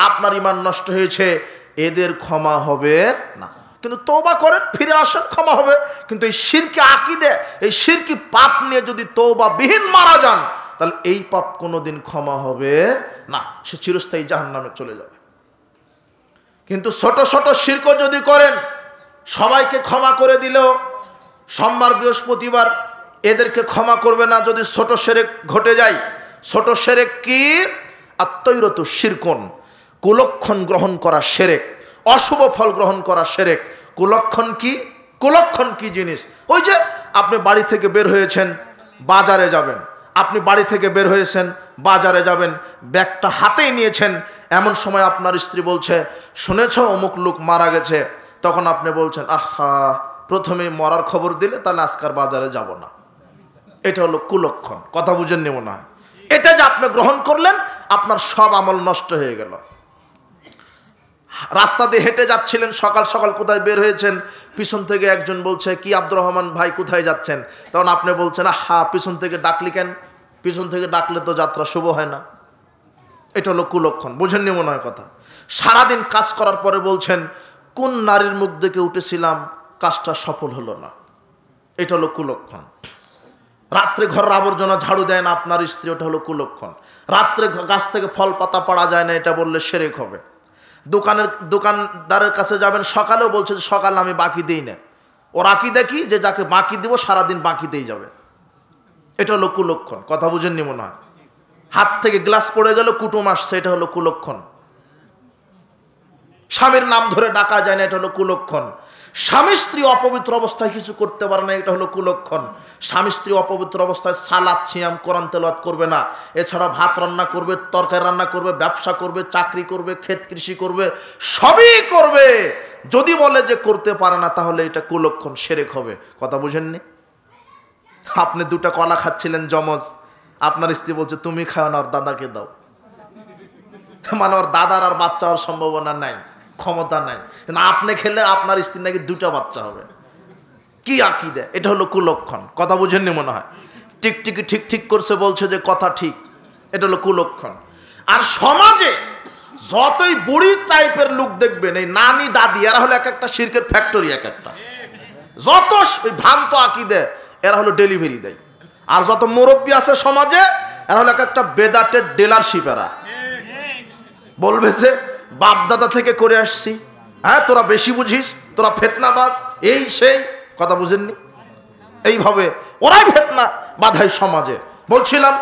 আপনার ঈমান নষ্ট হয়েছে, এদের ক্ষমা হবে না। কিন্তু তওবা করেন, ফিরে আসেন, ক্ষমা হবে। কিন্তু এই শিরকি আকীদা, এই শিরকি পাপ নিয়ে যদি তওবা বিহীন মারা যান, তাহলে এই পাপ কোনোদিন ক্ষমা হবে না, সে চিরস্থায়ী জাহান্নামে চলে যাবে। কিন্তু ছোট ছোট শিরক যদি করেন, সবাইকে ক্ষমা করে দিলেও সোমবার বৃহস্পতিবার এদেরকে ক্ষমা করবে না যদি ছোট শিরক ঘটে যায়। ছোট শিরক কি? আত্মৈরতু শিরকুন, কুলক্ষণ গ্রহণ করা শিরক, অশুভ ফল গ্রহণ করা শিরক। কুলক্ষণ কি? কুলক্ষণ কি জিনিস? ওই যে আপনি বাড়ি থেকে বের হয়েছেন, বাজারে যাবেন, আপনি বাড়ি থেকে বের হয়েছেন, বাজারে যাবেন, ব্যাগটা হাতেই নিয়েছেন, এমন সময় আপনার স্ত্রী বলছে, শুনেছ অমুক লোক মারা গেছে। তখন আপনি বলছেন, আহা, প্রথমে মরার খবর দিলে তাহলে আজকাল বাজারে যাব না। এটা হলো কুলক্ষণ। কথা বুঝেন নেব না? এটা যে আপনি গ্রহণ করলেন, আপনার সব আমল নষ্ট হয়ে গেল। রাস্তা দিয়ে হেঁটে যাচ্ছিলেন, সকাল সকাল কোথায় বের হয়েছেন, পিছন থেকে একজন বলছে, কি আব্দুর রহমান ভাই কোথায় যাচ্ছেন? তখন আপনি বলছেন, আহা, পিছন থেকে ডাকলি কেন? পিছন থেকে ডাকলে তো যাত্রা শুভ হয় না। এটা হলো কুলক্ষণ। বুঝেননি মনে হয় কথা? সারাদিন কাজ করার পরে বলছেন, কোন নারীর মুখ দেখে উঠেছিলাম, কাজটা সফল হলো না। এটা হলো কুলক্ষণ। রাত্রে ঘরের আবর্জনা ঝাড়ু দেয় না আপনার স্ত্রী, ওটা হলো কুলক্ষণ। রাত্রে গাছ থেকে ফল পাতা পাড়া যায় না, এটা বললে শিরক হবে। দোকানদারের কাছে যাবেন, সকালেও বলছে যে সকালে আমি বাকি দিই না। ওর আকিদা কি? যে যাকে বাকি দিব সারাদিন বাকিতেই যাবে। এটা হলো কুলক্ষণ। কথা বুঝেননি মনে হয়? হাত থেকে গ্লাস পড়ে গেল, কুটুম আসছে, এটা হলো কুলক্ষণ। স্বামীর নাম ধরে ডাকা যায় না, এটা হলো কুলক্ষণ। স্বামী স্ত্রী অপবিত্র অবস্থায় কিছু করতে পারে না, এটা হলো কুলক্ষণ। স্বামী স্ত্রী অপবিত্র অবস্থায় সালাত, সিয়াম, কোরআন তেলাওয়াত করবে না। এছাড়া ভাত রান্না করবে, তরকারি রান্না করবে, ব্যবসা করবে, চাকরি করবে, ক্ষেত কৃষি করবে, সবই করবে। যদি বলে যে করতে পারে না, তাহলে এটা কুলক্ষণ, শিরক হবে। কথা বুঝেননি? আপনি দুটা কলা খাচ্ছিলেন জমজ, আপনার স্ত্রী বলছে তুমি খাও না, ওর দাদাকে দাও। মানে ওর দাদার আর বাচ্চা হওয়ার সম্ভাবনা নাই, ক্ষমতা নাই, কিন্তু আপনি খেলে আপনার স্ত্রী নাকি দুটা বাচ্চা হবে। কি আকীদা? এটা হলো কুলক্ষণ। কথা বুঝেননি মনে হয়? টিকটিকি ঠিক ঠিক করছে, বলছে যে কথা ঠিক, এটা হলো কুলক্ষণ। আর সমাজে যতই বুড়ি টাইপের লোক দেখবেন, এই নানি দাদি, এরা হলো এক একটা শিরকের ফ্যাক্টরি, এক একটা যত ভ্রান্ত আকীদা, এরা হলো ডেলিভারি দেয়। আর যত মুরব্বী আছে সমাজে, এরা হলো এক একটা বেদাতের ডিলারশিপ। এরা বলবে যে বাপ দাদা থেকে করে আসছি, হ্যাঁ তোরা বেশি বুঝিস, তোরা ফেতনাবাজ, এই সেই। কথা বুঝেননি? এইভাবে ওরাই ফেতনা বাধায় সমাজে। বলছিলাম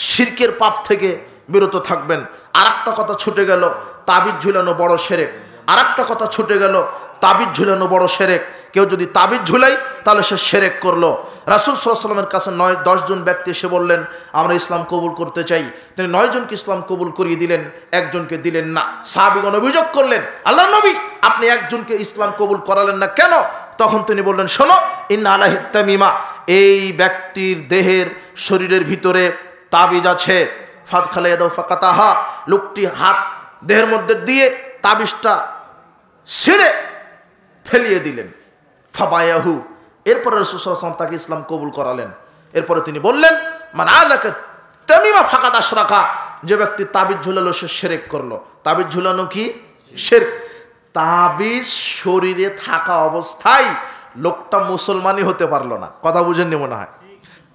শিরকের পাপ থেকে বিরত থাকবেন। আর একটা কথা ছুটে গেল, তাবিজ ঝুলানো বড় শিরক। আর একটা কথা ছুটে গেল, তাবিজ ঝুলানো বড় শিরক। কেউ যদি তাবিজ ঝুলাই তাহলে সে শিরক করলো। রাসূল সাল্লাল্লাহু আলাইহি ওয়াসাল্লামের কাছে 9-10 জন ব্যক্তি এসে বললেন, আমরা ইসলাম কবুল করতে চাই। তিনি 9 জনকে ইসলাম কবুল করিয়ে দিলেন, একজনকে দিলেন না। সাহাবীগণ অভিযোগ করলেন, আল্লাহর নবী আপনি একজনকে ইসলাম কবুল করালেন না কেন? তখন তিনি বললেন, শোনো, ইন্না আলাইহি তামিমা, এই ব্যক্তির দেহের শরীরের ভিতরে তাবিজ আছে। ফাদখালা ইয়াদাহু ফাকাতাহা, লোকটি হাত দেহের মধ্যে দিয়ে তাবিজটা ছিঁড়ে ফেলিয়ে দিলেন। ফাবায়াহু, এরপরে রাসূল সাল্লাল্লাহু আলাইহি ওয়াসাল্লাম তাকে ইসলাম কবুল করালেন। এরপরে তিনি বললেন, মান আলাকা তামিমা ফাকাদ আশরাকা, যে ব্যক্তি তাবিজ ঝুলালো সে শিরক করলো। তাবিজ ঝুলানো কি? শিরক। তাবিজ শরীরে থাকা অবস্থায় লোকটা মুসলমানই হতে পারলো না। কথা বুঝেননি মনে হয়?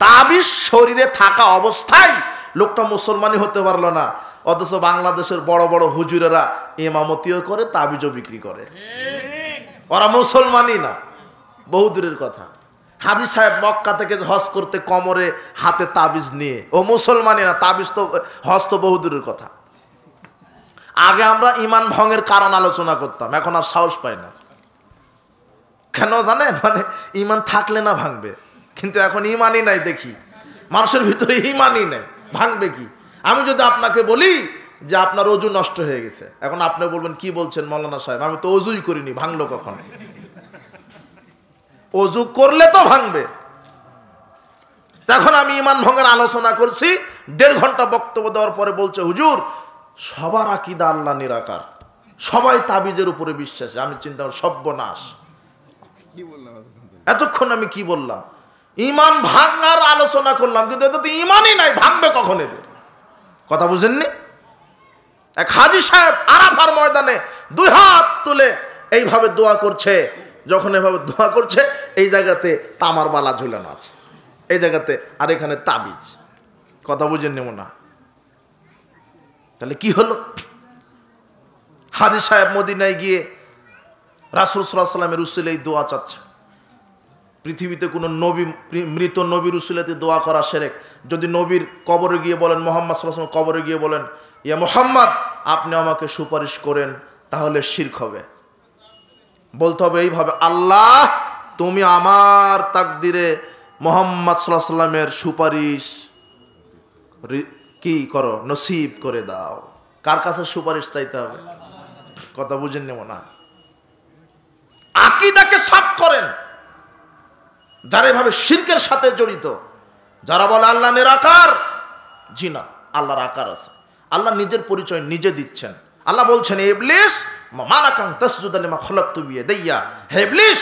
তাবিজ শরীরে থাকা অবস্থায় লোকটা মুসলমানই হতে পারলো না। অথচ বাংলাদেশের বড় বড় হুজুরেরা ইমামতিও করে, তাবিজও বিক্রি করে। ওরা মুসলমানই না, বহু দূরের কথা। হাজী সাহেব মক্কা থেকে হজ করতে কোমরে হাতে তাবিজ নিয়ে, ও মুসলমানই না, তাবিজ তো, হজ তো বহু দূরের কথা। আগে আমরা ইমান ভঙ্গের কারণ আলোচনা করতাম, এখন আর সাহস পাই না। কেন জানেন? মানে ইমান থাকলে না ভাঙবে, কিন্তু এখন ইমানই নাই। দেখি মানুষের ভিতরে ইমানই নাই, ভাঙবে কি? আমি যদি আপনাকে বলি যে আপনার অজু নষ্ট হয়ে গেছে, এখন আপনি বলবেন কি বলছেন মৌলানা সাহেব, আমি তো অজুই করিনি, ভাঙলো কখন? অজু করলে তো ভাঙবে। তখন আমি ইমান ভঙ্গের আলোচনা করছি, 1.5 ঘন্টা বক্তব্য দেওয়ার পরে বলছে, হুজুর সবার আকীদা আল্লাহ নিরাকার, সবাই তাবিজের উপরে বিশ্বাসী। আমি চিন্তা করি সর্বনাশ, এতক্ষণ আমি কি বললাম? ইমান ভাঙার আলোচনা করলাম, কিন্তু এতে তো ইমানই নাই, ভাঙবে কখন এদের? কথা বুঝেননি? এক হাজী সাহেব আরাফার ময়দানে 2 হাত তুলে এইভাবে দোয়া করছে। যখন এভাবে দোয়া করছে, এই জায়গাতে তামার বালা ঝুলানো আছে, এই জায়গাতে, আর এখানে তাবিজ। কথা বুঝেননি মনে হয়? তাহলে কি হলো? হাজী সাহেব মদিনায় গিয়ে রাসূল সাল্লাল্লাহু আলাইহি ওয়াসাল্লামের উসিলায় দোয়া চাচ্ছে। পৃথিবীতে কোনো নবী, মৃত নবীর উসিলাতে দোয়া করা শিরক। যদি নবীর কবরে গিয়ে বলেন, মুহাম্মদ সাল্লাল্লাহু আলাইহি ওয়াসাল্লাম কবরে গিয়ে বলেন, ইয়া মুহাম্মদ আপনি আমাকে সুপারিশ করেন, তাহলে শিরক হবে। বলতে হবে এইভাবে, আল্লাহ তুমি আমার তাকদিরে মুহাম্মদ সাল্লাল্লাহু আলাইহি ওয়াসাল্লামের সুপারিশ কি করো, নসিব করে দাও। কার কাছে সুপারিশ চাইতে হবে? কথা বুঝেন নেব না। আকীদাকে সাফ করেন। যারা এভাবে শিরকের সাথে জড়িত, যারা বলে আল্লাহ নিরাকার, জি না, আল্লাহর আকার আছে। আল্লাহ নিজের পরিচয় নিজে দিচ্ছেন। আল্লাহ বলছেন, ইবলিস মানাকাং তাসজুদা লিমা খালাকতু বিয়াদাইয়া, হে ইবলিস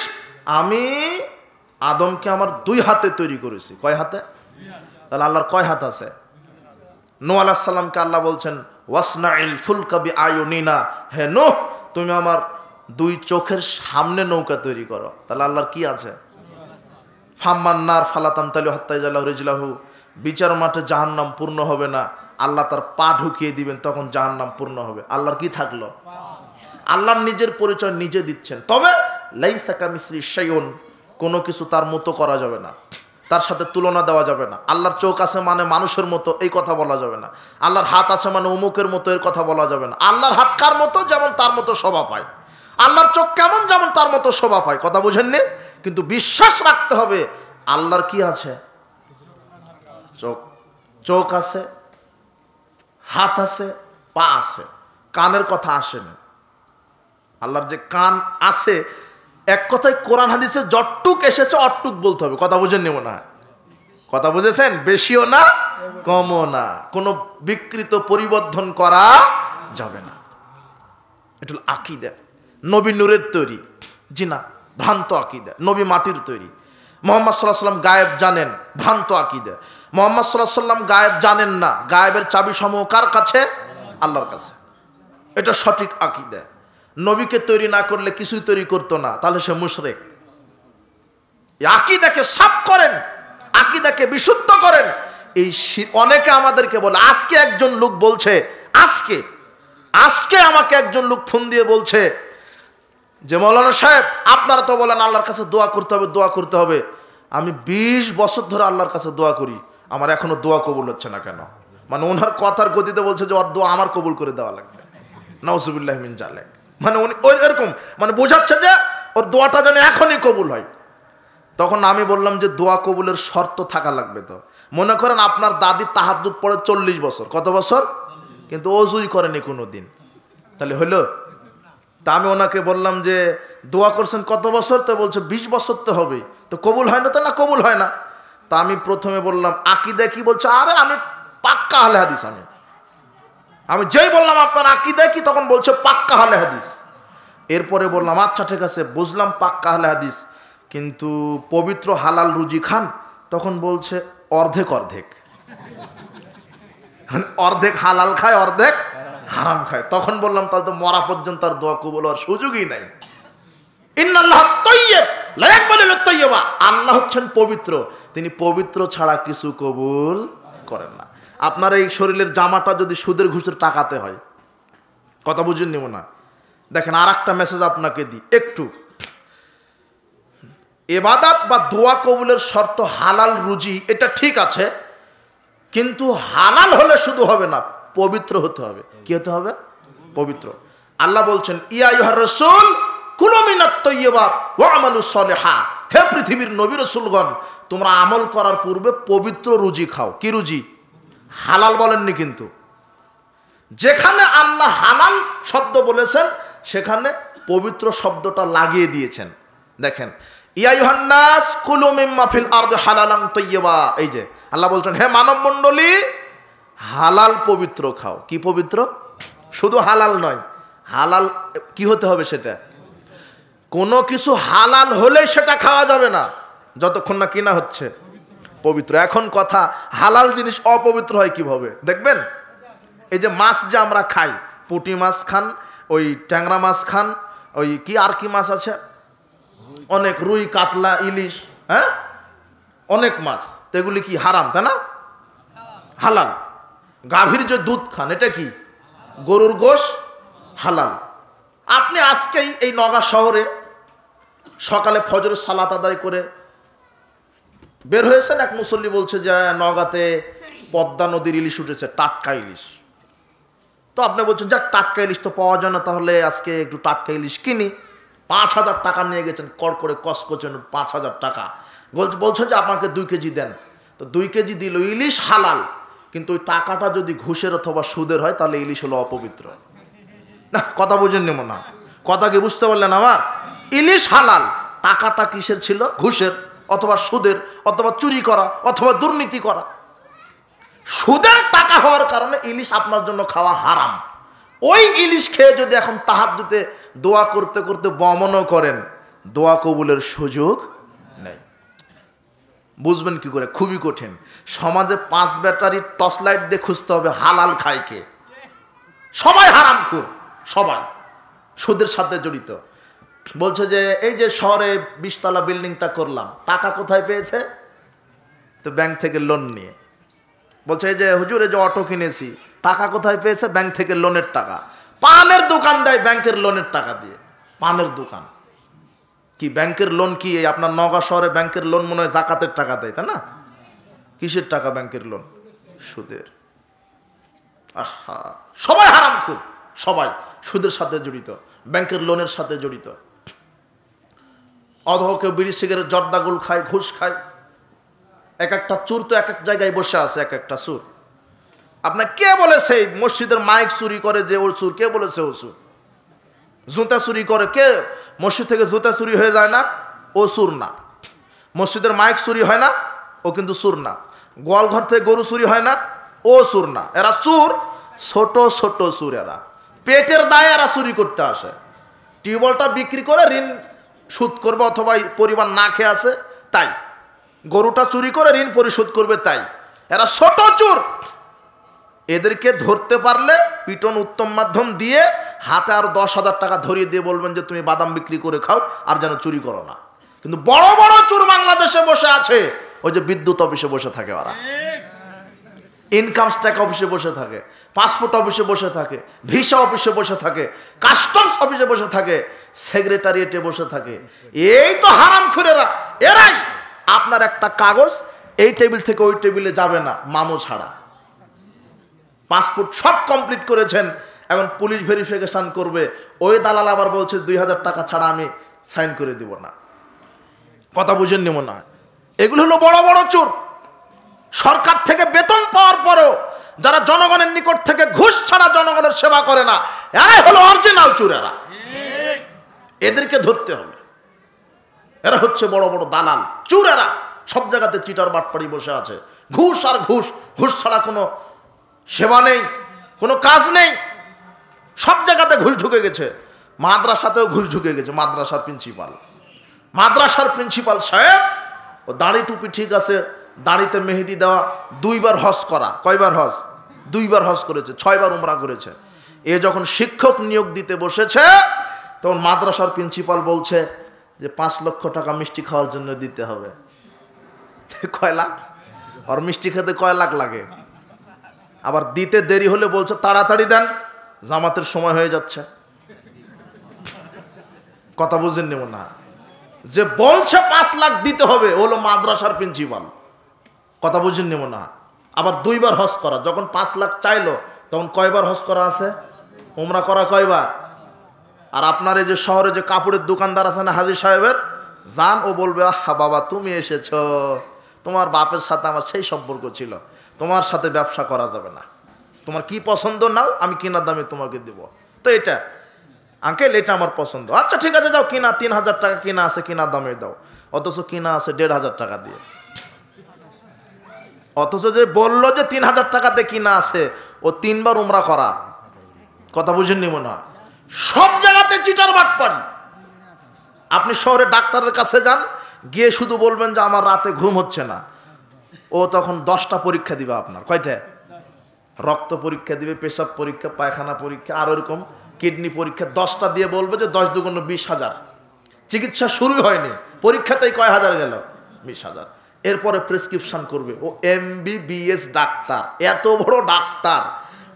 আমি আদমকে আমার 2 হাতে তৈরি করেছি। কয় হাতে? তাহলে আল্লাহর কয় হাত আছে? নূহ আলাইহিস সালামকে আল্লাহ বলছেন, ওয়াসনাইল ফুলকা বিআয়ুনিনা, হে নূহ তুমি আমার 2 চোখের সামনে নৌকা তৈরি করো। তাহলে আল্লাহর কি আছে? ফাম্মান্নার ফালাতাম তালু হাত্তা ইয়াজাল্লাহু রিজলাহু, বিচার মাঠে জাহান্নাম পূর্ণ হবে না, আল্লাহ তার পা ঢুকিয়ে দিবেন, তখন জাহান্নাম পূর্ণ হবে। আল্লাহর কি থাকলো? আল্লাহর নিজের পরিচয় নিজে দিচ্ছেন। তবে লাইসা কামিসলি শাইউন, কোনো কিছু তার মতো করা যাবে না, তার সাথে তুলনা দেওয়া যাবে না। আল্লাহর চোখ আছে মানে মানুষের মতো, এই কথা বলা যাবে না। আল্লাহর হাত আছে মানে অমুকের মতো, এর কথা বলা যাবে না। আল্লাহর হাত কার মতো? যেমন তার মতো শোভা পায়। আল্লাহর চোখ কেমন? যেমন তার মতো শোভা পায়। কথা বুঝেননি? কিন্তু বিশ্বাস রাখতে হবে আল্লাহর কি আছে? চোখ আছে, হাত আছে, পা আছে। কানের কথা আসেনি। আল্লাহর যে কান আছে, এক কথায় কোরআন হাদিসে যতটুক এসেছে অতটুক বলতে হবে। কথা বুঝেন নেব না? কথা বুঝেছেন? বেশিও না কমও না, কোনো বিকৃত পরিবর্ধন করা যাবে না। এটা আকীদা। নবী নূরের তৈরি, জি না, ভ্রান্ত আকীদা। নবী মাটির তৈরি। মুহাম্মদ সাল্লাল্লাহু আলাইহি ওয়াসাল্লাম গায়েব জানেন, ভ্রান্ত আকীদা। মুহাম্মদ সাল্লাল্লাহু আলাইহি ওয়াসাল্লাম গায়েব জানেন না, গায়েবের চাবি সমূহ কার কাছে? আল্লাহর কাছে। এটা সঠিক আকীদা। নবীকে তৈরি না করলে কিছুই তৈরি করতো না, তাহলে সে মুশরিক। এই আকীদাকে সাফ করেন, আকীদাকে বিশুদ্ধ করেন। এই অনেকে আমাদেরকে বলে, আজকে একজন লোক বলছে, আজকে আমাকে একজন লোক ফোন দিয়ে বলছে যে মৌলানা সাহেব আপনারা তো বলেন আল্লাহর কাছে দোয়া করতে হবে। আমি 20 বছর ধরে আল্লাহর কাছে দোয়া করি, আমার এখনো দোয়া কবুল হচ্ছে না কেন? মানে ওনার কথার গতিতে বলছে যে ওর দোয়া আমার কবুল করে দেওয়া লাগবে। নাউজুবিল্লাহি মিন জালিক। মানে উনি এরকম মানে বোঝাচ্ছে যে ওর দোয়াটা যেন এখনই কবুল হয়। তখন আমি বললাম যে দোয়া কবুলের শর্ত থাকা লাগবে। তো মনে করেন আপনার দাদি তাহাজ্জুদ পড়ে 40 বছর, কত বছর? কিন্তু ওযুই করেনি কোনো দিন, তাহলে হলো? তা আমি ওনাকে বললাম যে দোয়া করছেন কত বছর? তো বলছে 20 বছর তো হবে, তো কবুল হয় না? তো না, কবুল হয় না। তা আমি প্রথমে বললাম আকীদা কি? বলছে আরে আমি পাক্কা আহলে হাদিস। আমি যেই বললাম আপনার আকীদা কি, তখন বলছে পাক্কা আহলে হাদিস। এরপরে বললাম আচ্ছা ঠিক আছে, বুঝলাম পাক্কা আহলে হাদিস, কিন্তু পবিত্র হালাল রুজি খান? তখন বলছে অর্ধেক অর্ধেক, মানে অর্ধেক হালাল খায়, অর্ধেক হারাম খায়। তখন বললাম তাহলে তো মরা পর্যন্ত আর দোয়া কবুল হওয়ার সুযোগই নাই। ইন্নাল্লাহ তাইয়্যিব লা ইয়াকবালু ইল্লা তাইয়্যিবা, আল্লাহ হচ্ছেন পবিত্র, তিনি পবিত্র ছাড়া কিছু কবুল করেন না। আপনার এই শরীরের জামাটা যদি সুদের ঘুষের টাকাতে হয়, কথা বুঝুন নিব না। দেখেন আর একটা মেসেজ আপনাকে দিই একটু। ইবাদত বা দোয়া কবুলের শর্ত হালাল রুজি, এটা ঠিক আছে, কিন্তু হালাল হলে শুধু হবে না, পবিত্র হতে হবে। কি হতে হবে? পবিত্র। আল্লাহ বলছেন ইয়া আইয়ুহার রাসূল কুলু মিনাত তাইয়্যিবাত ওয়া আমালু সলিহা, হে পৃথিবীর নবী রাসূলগণ তোমরা আমল করার পূর্বে পবিত্র রুজি খাও। কি রুজি? হালাল বলেননি, কিন্তু যেখানে আল্লাহ হালাল শব্দ বলেছেন সেখানে পবিত্র শব্দটা লাগিয়ে দিয়েছেন। দেখেন ইয়া আইয়ুহান নাস কুলু মিম্মা ফিল আরদি হালালান তাইয়্যিবা, এই যে আল্লাহ বলছেন হে মানব মণ্ডলী হালাল পবিত্র খাও। কি পবিত্র? শুধু হালাল নয়, হালাল কি হতে হবে? সেটা কোনো কিছু হালাল হলেই সেটা খাওয়া যাবে না যতক্ষণ না কিনা হচ্ছে পবিত্র। এখন কথা, হালাল জিনিস অপবিত্র হয় কিভাবে দেখবেন। এই যে মাছ যে আমরা খাই, পুঁটি মাছ খান, ওই ট্যাংরা মাছ খান, ওই কি আর কি মাছ আছে অনেক, রুই কাতলা ইলিশ, হ্যাঁ অনেক মাছ, তো এগুলি কি হারাম? তাই না? হালাল। গাভীর যে দুধ খান, এটা কি? গরুর গোশ, হালাল। আপনি আজকেই এই নওগাঁ শহরে সকালে ফজর সালাত আদায় করে বের হয়েছেন, এক মুসল্লি বলছে যে নওগাঁতে পদ্মা নদীর ইলিশ উঠেছে, টাটকা ইলিশ। তো আপনি বলছেন যাক টাটকা ইলিশ তো পাওয়া যায় না, তাহলে আজকে একটু টাটকা ইলিশ কিনি। 5,000 টাকা নিয়ে গেছেন, কড় করে কসকোচেন 5,000 টাকা। বলছেন যে আমাকে 2 কেজি দেন। তো 2 কেজি দিল, ইলিশ হালাল, কিন্তু ওই টাকাটা যদি ঘুষের অথবা সুদের হয় তাহলে ইলিশ হলো অপবিত্র। না, কথা বুঝেন নি মনে হয়? কথা কি বুঝতে পারলেন আমার? ইলিশ হালাল, টাকাটা কিসের ছিল? ঘুষের অথবা সুদের অথবা চুরি করা অথবা দুর্নীতি করা। সুদের টাকা হওয়ার কারণে ইলিশ আপনার জন্য খাওয়া হারাম। ওই ইলিশ খেয়ে যদি এখন তাহাজ্জুদে দোয়া করতে করতে বমনও করেন, দোয়া কবুলের সুযোগ নেই। বুঝবেন কি করে? খুবই কঠিন। সমাজে 5 ব্যাটারি টর্চ লাইট দিয়ে খুঁজতে হবে হালাল খায় কে। সবাই হারামখোর, সবাই সুদের সাথে জড়িত। বলছে যে এই যে শহরে 20 তলা বিল্ডিংটা করলাম, টাকা কোথায় পেয়েছে? তো ব্যাংক থেকে লোন নিয়ে। বলছে এই যে হুজুর এই যে অটো কিনেছি, টাকা কোথায় পেয়েছে? ব্যাংক থেকে লোনের টাকা। পানের দোকান দেয় ব্যাংকের লোনের টাকা দিয়ে। পানের দোকান কি ব্যাংকের লোন? কি এই আপনার নওগাঁ শহরে ব্যাংকের লোন মনে হয় জাকাতের টাকা দেয়, তাই না? কিসের টাকা ব্যাংকের লোন? সুদের। আহা, সবাই হারামখোর, সবাই সুদের সাথে জড়িত, ব্যাংকের লোনের সাথে জড়িত। অধ কেউ বিড়ি সিগারেট জর্দাগুল খায়, ঘুষ খায়। এক একটা চোর তো এক এক জায়গায় বসে আছে, এক একটা চোর। আপনার কে বলেছে মসজিদের মাইক চুরি করে যে ওর চোর? কে বলেছে ও চোর? জুতা চুরি করে কে? মসজিদ থেকে জুতা চুরি হয়ে যায় না, ও চোর না। মসজিদের মাইক চুরি হয় না, ও কিন্তু চোর না। গোয়াল ঘর থেকে গরু চুরি হয় না, ও চোর না। এরা চোর, ছোট ছোট চোর। এরা পেটের দায়ে এরা চুরি করতে আসে। টিউবওয়েলটা বিক্রি করে ঋণ সুদ করবে, অথবা পরিবার না খেয়ে আছে তাই। গরুটা চুরি করে ঋণ পরিশোধ করবে তাই। এরা ছোট চোর। এদেরকে ধরতে পারলে পিটন উত্তম মাধ্যম দিয়ে হাতে আর 10,000 টাকা ধরিয়ে দিয়ে বলবেন যে তুমি বাদাম বিক্রি করে খাও, আর যেন চুরি করো না। কিন্তু বড় বড় চোর বাংলাদেশে বসে আছে, ওই যে বিদ্যুৎ অফিসে বসে থাকে, ওরা ইনকাম ট্যাক্স অফিসে বসে থাকে, পাসপোর্ট অফিসে বসে থাকে, ভিসা অফিসে বসে থাকে, কাস্টমস অফিসে বসে থাকে, সেক্রেটারিয়েটে বসে থাকে। এই তো হারামখোরেরা। এরাই আপনার একটা কাগজ এই টেবিল থেকে ওই টেবিলে যাবে না মামু ছাড়া। পাসপোর্ট সব কমপ্লিট করেছেন, এখন পুলিশ ভেরিফিকেশন করবে, ওই দালাল আবার বলছে 2,000 টাকা ছাড়া আমি সাইন করে দিব না। কথা বুঝেন নি মনে হয়? এগুলো হলো বড় বড় চোর। সরকার থেকে বেতন পাওয়ার পরেও যারা জনগণের নিকট থেকে ঘুষ ছাড়া জনগণের সেবা করে না, এরাই হলো অরিজিনাল চোর। এরা, এদেরকে ধরতে হবে। এরা হচ্ছে বড় বড় দালাল চোর। এরা সব জায়গাতে চিটার বাটপাড়ি বসে আছে। ঘুষ আর ঘুষ, ঘুষ ছাড়া কোনো সেবা নেই, কোনো কাজ নেই। সব জায়গাতে ঘুষ ঢুকে গেছে। মাদ্রাসাতেও ঘুষ ঢুকে গেছে। মাদ্রাসার প্রিন্সিপাল সাহেব, ও দাড়ি টুপি ঠিক আছে, দাড়িতে মেহেদি দেওয়া, 2 বার হজ করা। কয়বার হজ? 2 বার হজ করেছে, 6 বার উমরা করেছে। এ যখন শিক্ষক নিয়োগ দিতে বসেছে, তখন মাদ্রাসার প্রিন্সিপাল বলছে যে 5 লক্ষ টাকা মিষ্টি খাওয়ার জন্য দিতে হবে। কয় লাখ? আর মিষ্টি খেতে কয় লাখ লাগে? আবার দিতে দেরি হলে বলছে তাড়াতাড়ি দেন, জামাতের সময় হয়ে যাচ্ছে। কথা বুঝেননি মনে হয়? যে বলছে 5 লাখ দিতে হবে হলো মাদ্রাসার প্রিন্সিপাল। কথা বুঝেননি মনে হয়? আবার 2 বার হজ করা। যখন 5 লাখ চাইলো তখন কয়বার হজ করা আছে? উমরা করা কয়বার? আর আপনার এই যে শহরে যে কাপড়ের দোকানদার আছে না হাজী সাহেবের, যান, ও বলবে আহা বাবা তুমি এসেছো, তোমার বাপের সাথে আমার সেই সম্পর্ক ছিল, তোমার সাথে ব্যবসা করা যাবে না, তোমার কি পছন্দ নাও, আমি কেনার দামে তোমাকে দেব। তো এটা আঙ্কেল এটা আমার পছন্দ, আচ্ছা ঠিক আছে যাও কিনা, 3,000 টাকা কিনা আছে, কেনার দামে দাও। অথচ কিনা আছে 1,500 টাকা দিয়ে। অথচ যে বললো যে 3,000 টাকাতে কিনা আছে, ও 3 বার উমরা করা। কথা বুঝেননি মনে হয়? সব জায়গাতে চিটার বাটপাড়ি। আপনি শহরে ডাক্তারের কাছে যান, গিয়ে শুধু বলবেন যে আমার রাতে ঘুম হচ্ছে না, ও তখন 10টা পরীক্ষা দিবে আপনার। কয়টা? রক্ত পরীক্ষা দিবে, পেশাব পরীক্ষা, পায়খানা পরীক্ষা, আর ওরকম কিডনি পরীক্ষা। 10টা দিয়ে বলবে যে 10 দুগুণ 20,000। চিকিৎসা শুরুই হয়নি, পরীক্ষাতেই কয় হাজার গেল? 20,000। এরপরে প্রেসক্রিপশন করবে। ও MBBS ডাক্তার, এত বড় ডাক্তার,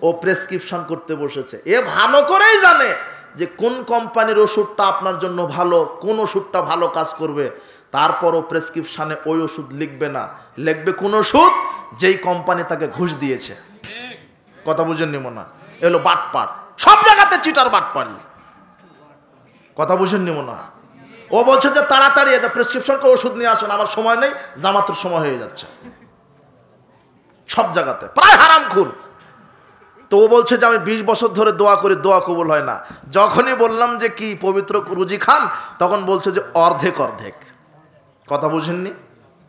ও প্রেসক্রিপশন করতে বসেছে। এ ভালো করেই জানে যে কোন কোম্পানির ওষুধটা আপনার জন্য ভালো, কোন ওষুধটা ভালো কাজ করবে, তারপরও প্রেসক্রিপশানে ওই ওষুধ লিখবে না, লিখবে কোন ওষুধ যেই কোম্পানি তাকে ঘুষ দিয়েছে। কথা বুঝেননি মনে হয়? এলো বাটপার, সব জায়গাতে চিটার বাটপার। কথা বুঝেননি মনে হয়? ও বলছে যে তাড়াতাড়ি এটা প্রেসক্রিপশন করে ওষুধ নিয়ে আসেন, আমার সময় নেই, জামাতের সময় হয়ে যাচ্ছে। সব জায়গাতে প্রায় হারামখোর। তো ও বলছে যে আমি 20 বছর ধরে দোয়া করি, দোয়া কবুল হয় না। যখনই বললাম যে কি পবিত্র রুজি খান, তখন বলছে যে অর্ধেক অর্ধেক। কথা বুঝেননি?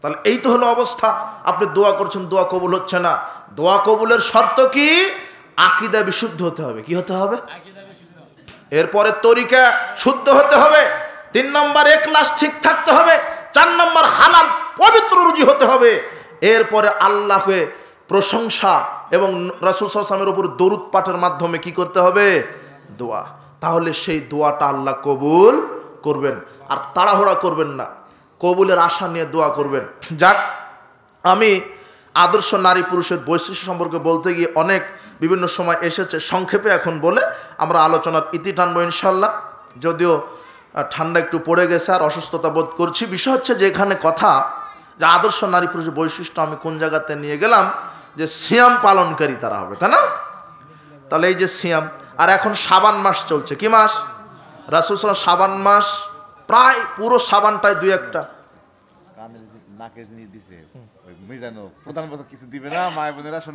তাহলে এই তো হলো অবস্থা। আপনি দোয়া করছেন, দোয়া কবুল হচ্ছে না। দোয়া কবুলের শর্ত কি? আকীদা বিশুদ্ধ হতে হবে। কি হতে হবে? এরপরে তরিকা শুদ্ধ হতে হবে। 3 নম্বর ইখলাস ঠিক থাকতে হবে। 4 নম্বর হালাল পবিত্র রুজি হতে হবে। এরপরে আল্লাহকে প্রশংসা এবং রাসূল সাল্লাল্লাহু আলাইহি ওয়াসাল্লামের উপর দরুদ পাঠের মাধ্যমে কি করতে হবে? দোয়া। তাহলে সেই দোয়াটা আল্লাহ কবুল করবেন। আর তাড়াহুড়া করবেন না, কবুলের আশা নিয়ে দোয়া করবেন। যাক, আমি আদর্শ নারী পুরুষের বৈশিষ্ট্য সম্পর্কে বলতে গিয়ে অনেক বিভিন্ন সময় এসেছে, সংক্ষেপে এখন বলে আমরা আলোচনার ইতি টানবো ইনশাল্লাহ। যদিও ঠান্ডা একটু পড়ে গেছে আর অসুস্থতা বোধ করছি। বিষয় হচ্ছে যে এখানে কথা যে আদর্শ নারী পুরুষের বৈশিষ্ট্য আমি কোন জায়গাতে নিয়ে গেলাম, যে সিয়াম পালনকারী তারা হবে, তাই না? তাহলে এই যে সিয়াম, আর এখন শাবান মাস চলছে। কি মাস? রাসূল সাল্লাল্লাহু আলাইহি ওয়াসাল্লাম শাবান মাস প্রায় পুরো শাবানটায় 2-1টা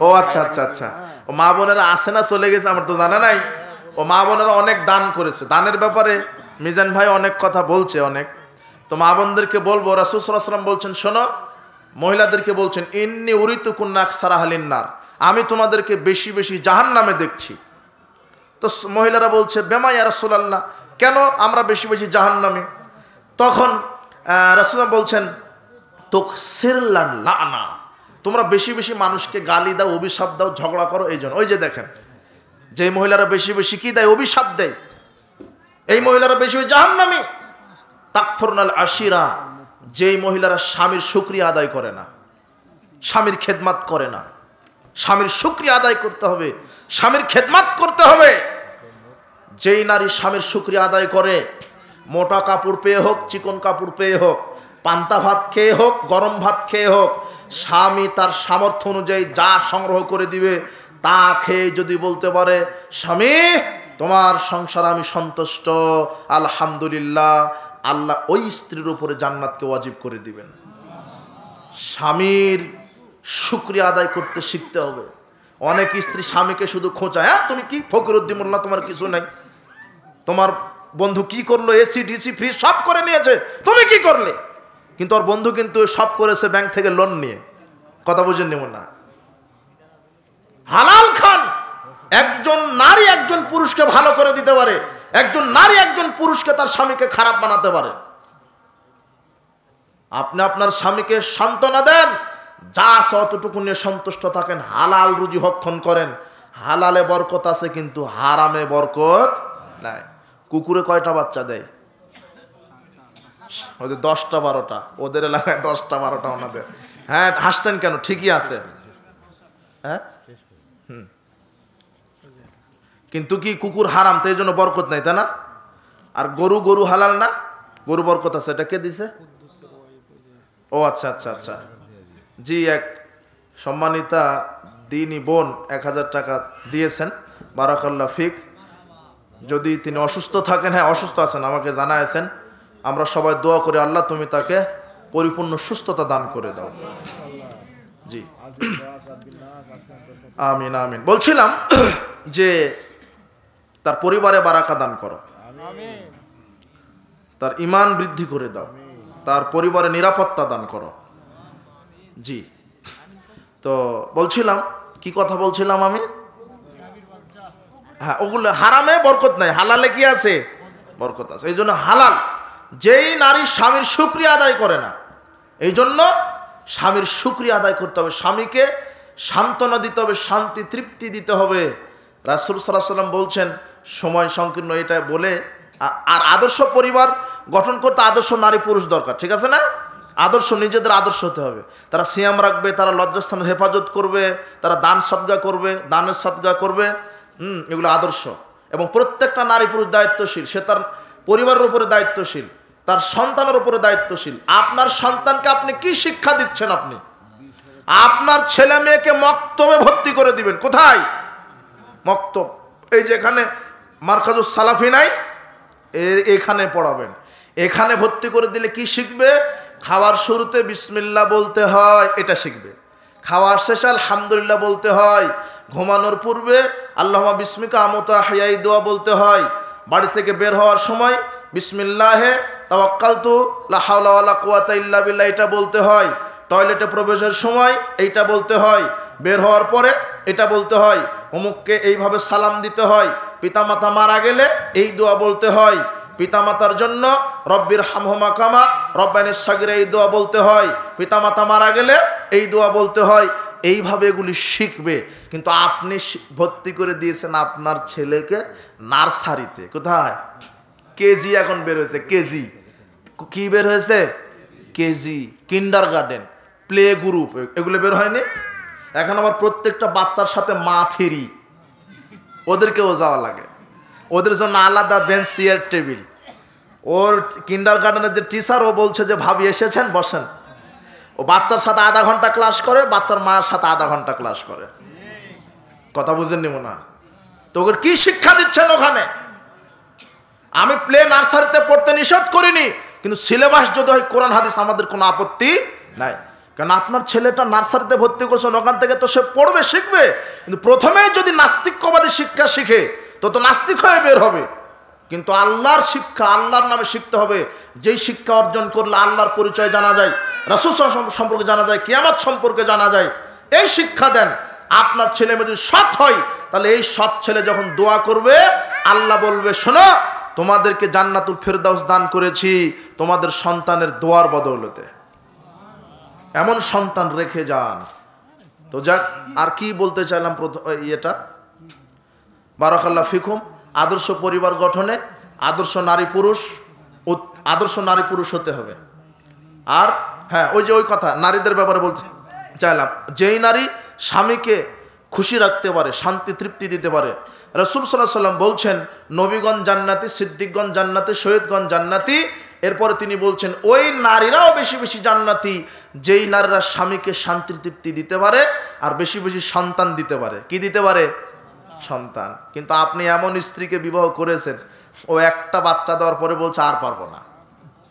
ও আচ্ছা আচ্ছা আচ্ছা, ও মা বোনেরা আসে না, চলে গেছে, আমার তো জানা নাই। ও মা বোনেরা অনেক দান করেছে, দানের ব্যাপারে মিজান ভাই অনেক কথা বলছে অনেক। তো মা বোনদেরকে বলবো, রাসূল সাল্লাল্লাহু আলাইহি ওয়াসাল্লাম বলছেন, শোনো, মহিলাদেরকে বলছেন, ইন্নী উরিতু কুন্না আকসারা আহলিন নার, আমি তোমাদেরকে বেশি বেশি জাহান্নামে দেখছি। তো মহিলারা বলছে, বেমা ইয়া রাসূলুল্লাহ, কেন আমরা বেশি বেশি জাহান্নামে? তখন রাসূলুল্লাহ বলছেন, তুকসিরলান লানা, তোমরা বেশি বেশি মানুষকে গালি দাও, অভিশাপ দাও, ঝগড়া করো, এই জন্য। ওই যে দেখেন, যে মহিলারা বেশি বেশি কি দেয়? অভিশাপ দেয়, এই মহিলারা বেশি বেশি জাহান্নামী। তাকফুরনাল আশিরা, যেই মহিলারা স্বামীর শুকরিয়া আদায় করে না, স্বামীর খেদমত করে না। স্বামীর শুকরিয়া আদায় করতে হবে, স্বামীর খেদমত করতে হবে। যেই নারী স্বামীর শুকরিয়া আদায় করে, মোটা কাপড় পেয়ে হোক, চিকন কাপড় পেয়ে হোক, পান্তা ভাত খেয়ে হোক, গরম ভাত খেয়ে হোক, স্বামী তার সামর্থ্য অনুযায়ী যা সংগ্রহ করে দিবে তা খেয়ে যদি বলতে পারে, স্বামী তোমার সংসার আমি সন্তুষ্ট, আলহামদুলিল্লাহ, আল্লাহ ওই স্ত্রীর উপরে জান্নাতকে ওয়াজিব করে দিবেন। স্বামীর শুকরিয়া আদায় করতে শিখতে হবে। অনেক স্ত্রী স্বামীকে শুধু খোঁচায়, হ্যাঁ তুমি কি ফকিরউদ্দিন মোল্লা, তোমার কিছু নাই, তোমার বন্ধু কি করলো, এসি ডিসি ফ্রিজ সব করে নিয়েছে, তুমি কি করলে? কিন্তু ওর বন্ধু কিন্তু সব করেছে ব্যাংক থেকে লোন নিয়ে। কথা বুঝেননি মোল্লা? হালাল খান। একজন নারী একজন পুরুষকে ভালো করে দিতে পারে, একজন নারী একজন পুরুষকে তার স্বামীকে খারাপ বানাতে পারে। আপনি আপনার স্বামীকে সান্ত্বনা দেন, যা আছে অতটুকু নিয়ে সন্তুষ্ট থাকেন, হালাল রুজি ভক্ষণ করেন। হালালে বরকত আছে, কিন্তু হারামে বরকত নাই। কুকুরে কয়টা বাচ্চা দেয়? ওদের 10টা 12টা, ওদের এলাকায় 10টা 12টা ওনাদের। হ্যাঁ, হাসছেন কেন? ঠিকই আছে। হ্যাঁ, কিন্তু কি কুকুর হারাম, তো এই জন্য বরকত নাই, তাই না? আর গরু, গরু হালাল না, গরু বরকত আছে। এটা কে দিছে? ও আচ্ছা আচ্ছা আচ্ছা, জি, এক সম্মানিতা দিনী বোন 1000 টাকা দিয়েছেন, বারাকাল্লাহ ফিক। যদি তিনি অসুস্থ থাকেন, হ্যাঁ অসুস্থ আছেন, আমাকে জানায়েছেন, আমরা সবাই দোয়া করি, আল্লাহ তুমি তাকে পরিপূর্ণ সুস্থতা দান করে দাও। জি, আমিন আমিন। বলছিলাম যে তার পরিবারে বারাকা দান করো, তার ঈমান বৃদ্ধি করে দাও, তার পরিবারে নিরাপত্তা দান করো। জি, তো বলছিলাম, কি কথা বলছিলাম আমি? হ্যাঁ, ওগুলো হারামে বরকত নাই, হালালে কি আছে? বরকত আছে। এই জন্য হালাল, যেই নারী স্বামীর শুকরিয়া আদায় করে না, এই জন্য স্বামীর শুকরিয়া আদায় করতে হবে, স্বামীকে সান্ত্বনা দিতে হবে, শান্তি তৃপ্তি দিতে হবে। রাসূল সাল্লাল্লাহু আলাইহি ওয়াসাল্লাম বলছেন, সময় সংকীর্ণ এটা বলে, আর আদর্শ পরিবার গঠন করতে আদর্শ নারী পুরুষ দরকার, ঠিক আছে না? আদর্শ, নিজেদের আদর্শ হতে হবে। তারা সিয়াম রাখবে, তারা লজ্জাস্থানের হেফাজত করবে, তারা দান সদকা করবে, দানের সদকা করবে, এগুলো আদর্শ। এবং প্রত্যেকটা নারী পুরুষ দায়িত্বশীল, সে তার পরিবারের উপরে দায়িত্বশীল, তার সন্তানের উপরে দায়িত্বশীল। আপনার সন্তানকে আপনি কি শিক্ষা দিচ্ছেন? আপনি আপনার ছেলে মেয়েকে মক্তবে ভর্তি করে দিবেন। কোথায়? মক্তব। এই যে এখানে মারকাজুস সালাফি নাই, এখানে পড়াবেন। এখানে ভর্তি করে দিলে কি শিখবে? খাওয়ার শুরুতে বিসমিল্লাহ বলতে হয়, এটা শিখবে। খাওয়ার শেষে আলহামদুলিল্লাহ বলতে হয়। ঘুমানোর পূর্বে আল্লাহুম্মা বিসমিকা আমুতু আহইয়া এই দোয়া বলতে হয়। বাড়ি থেকে বের হওয়ার সময় বিসমিল্লাহে তাওয়াক্কালতু লা হাওলা ওয়ালা কুওয়াতা ইল্লা বিল্লাহ এটা বলতে হয়। টয়লেটে প্রবেশের সময় এইটা বলতে হয়। বের হওয়ার পরে এটা বলতে হয়। অমুককে এইভাবে সালাম দিতে হয়। পিতামাতা মারা গেলে এই দোয়া বলতে হয়। পিতামাতার জন্য রব্বির হামহুমা কামা রব্বানিস সাগীরা এই দোয়া বলতে হয়। পিতামাতা মারা গেলে এই দোয়া বলতে হয়। এইভাবে এগুলি শিখবে। কিন্তু আপনি ভর্তি করে দিয়েছেন আপনার ছেলেকে নার্সারিতে। কোথায়? কেজি এখন বের হয়েছে। কেজি কি বের হয়েছে? কেজি, কিন্ডার গার্ডেন, প্লে গ্রুপ, এগুলো বের হয়নি। এখন আবার প্রত্যেকটা বাচ্চার সাথে মা ফ্রি, ওদেরকেও যাওয়া লাগে। ওদের জন্য আলাদা বেঞ্চ, চেয়ার, টেবিল। ওর কিন্ডার গার্ডেনের যে টিচার, ও বলছে যে ভাবি এসেছেন, বসেন। ও বাচ্চার সাথে আধা ঘন্টা ক্লাস করে, বাচ্চার মায়ের সাথে আধা ঘন্টা ক্লাস করে। কথা বুঝেন নিব না তো? ওর কি শিক্ষা দিচ্ছেন ওখানে? আমি প্লে নার্সারিতে পড়তে নিষেধ করিনি, কিন্তু সিলেবাস যদি হয় কোরআন হাদিস, আমাদের কোনো আপত্তি নাই। কারণ আপনার ছেলেটা নার্সারিতে ভর্তি করছেন, ওখান থেকে তো সে পড়বে, শিখবে। কিন্তু প্রথমেই যদি নাস্তিক্যবাদী শিক্ষা শিখে তো নাস্তিক হয়ে বের হবে। কিন্তু আল্লাহর শিক্ষা, আল্লাহর নামে শিখতে হবে। যেই শিক্ষা অর্জন করলে আল্লাহর পরিচয় জানা যায়, রাসূল সম্পর্কে জানা যায়, কিয়ামত সম্পর্কে জানা যায়, এই শিক্ষা দেন। আপনার ছেলে মেয়ে যদি সৎ হয়, তাহলে এই সৎ ছেলে যখন দোয়া করবে, আল্লাহ বলবে শোনো, তোমাদেরকে জান্নাতুল ফেরদাউস দান করেছি তোমাদের সন্তানের দোয়ার বদৌলতে। এমন সন্তান রেখে যান। তো যাক, আর কি বলতে চাইলাম এটা, বারাকাল্লাহ ফিকুম। আদর্শ পরিবার গঠনে আদর্শ নারী পুরুষ হতে হবে। আর হ্যাঁ, ওই কথা নারীদের ব্যাপারে বলতে চাইলাম। যেই নারী স্বামীকে খুশি রাখতে পারে, শান্তি তৃপ্তি দিতে পারে, রাসূল সাল্লাল্লাহু আলাইহি ওয়াসাল্লাম বলছেন নবীগণ জান্নাতি, সিদ্দিকগণ জান্নাতি, শহীদগণ জান্নাতি। এরপরে তিনি বলছেন ওই নারীরাও বেশি বেশি জান্নাতি যেই নারীরা স্বামীকে শান্তি তৃপ্তি দিতে পারে আর বেশি বেশি সন্তান দিতে পারে। কি দিতে পারে? সন্তান। কিন্তু আপনি এমন স্ত্রীকে বিবাহ করেছেন, ও একটা বাচ্চা দেওয়ার পরে বলছে আর পারবো না।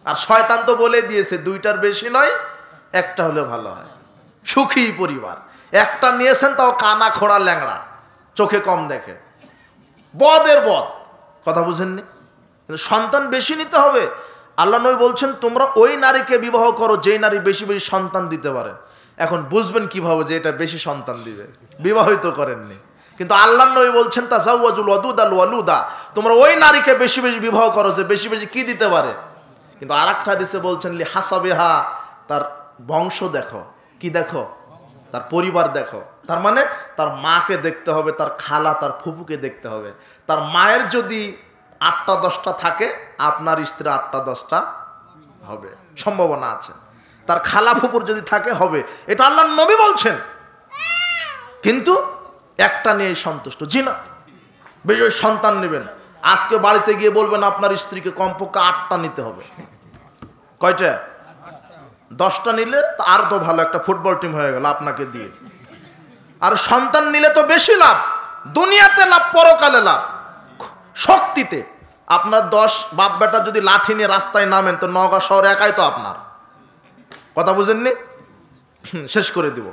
আর শয়তান তো বলে দিয়েছে দুইটার বেশি নয়, একটা হলে ভালো হয়। সুখী পরিবার। একটা নিয়েছেন তাও কানা খোড়া ল্যাংড়া, চোখে কম দেখে, বদের বদ। কথা বুঝেননি? কিন্তু সন্তান বেশি নিতে হবে। আল্লাহ নবী বলছেন তোমরা ওই নারীকে বিবাহ করো যেই নারী বেশি বেশি সন্তান দিতে পারে। এখন বুঝবেন কিভাবে যে এটা বেশি সন্তান দিবে? বিবাহিত করেননি, কিন্তু আল্লাহ নবী বলছেন তাজাওয়াজুল ওয়াদুদাল ওয়ালুদা, তোমরা ওই নারীকে বেশি বেশি বিবাহ করো যে বেশি বেশি কি দিতে পারে। কিন্তু আরেকটা হাদিসে বলছেন লি হাসাবিহা, তার বংশ দেখো। কি দেখো? তার পরিবার দেখো। তার মানে তার মাকে দেখতে হবে, তার খালা তার ফুফুকে দেখতে হবে। তার মায়ের যদি 8টা 10টা থাকে, আপনার স্ত্রী 8টা 10টা হবে, সম্ভাবনা আছে। তার খালা ফুপুর যদি থাকে হবে, এটা আল্লাহর নবী বলছেন। কিন্তু একটা নিয়ে সন্তুষ্ট জি না, বেশি সন্তান নেবেন। আজকে বাড়িতে গিয়ে বলবেন আপনার স্ত্রীকে কমপক্ষে 8টা নিতে হবে। কয়টা? 10টা নিলে আর তো ভালো, একটা ফুটবল টিম হয়ে গেল আপনাকে দিয়ে। আর সন্তান নিলে তো বেশি লাভ, দুনিয়াতে লাভ, পরকালে লাভ, শক্তিতে। আপনার 10 বাপ বেটা যদি লাঠি নিয়ে রাস্তায় নামেন তো নওগাঁ শহর একাই তো আপনার। কথা বুঝেননি? শেষ করে দিব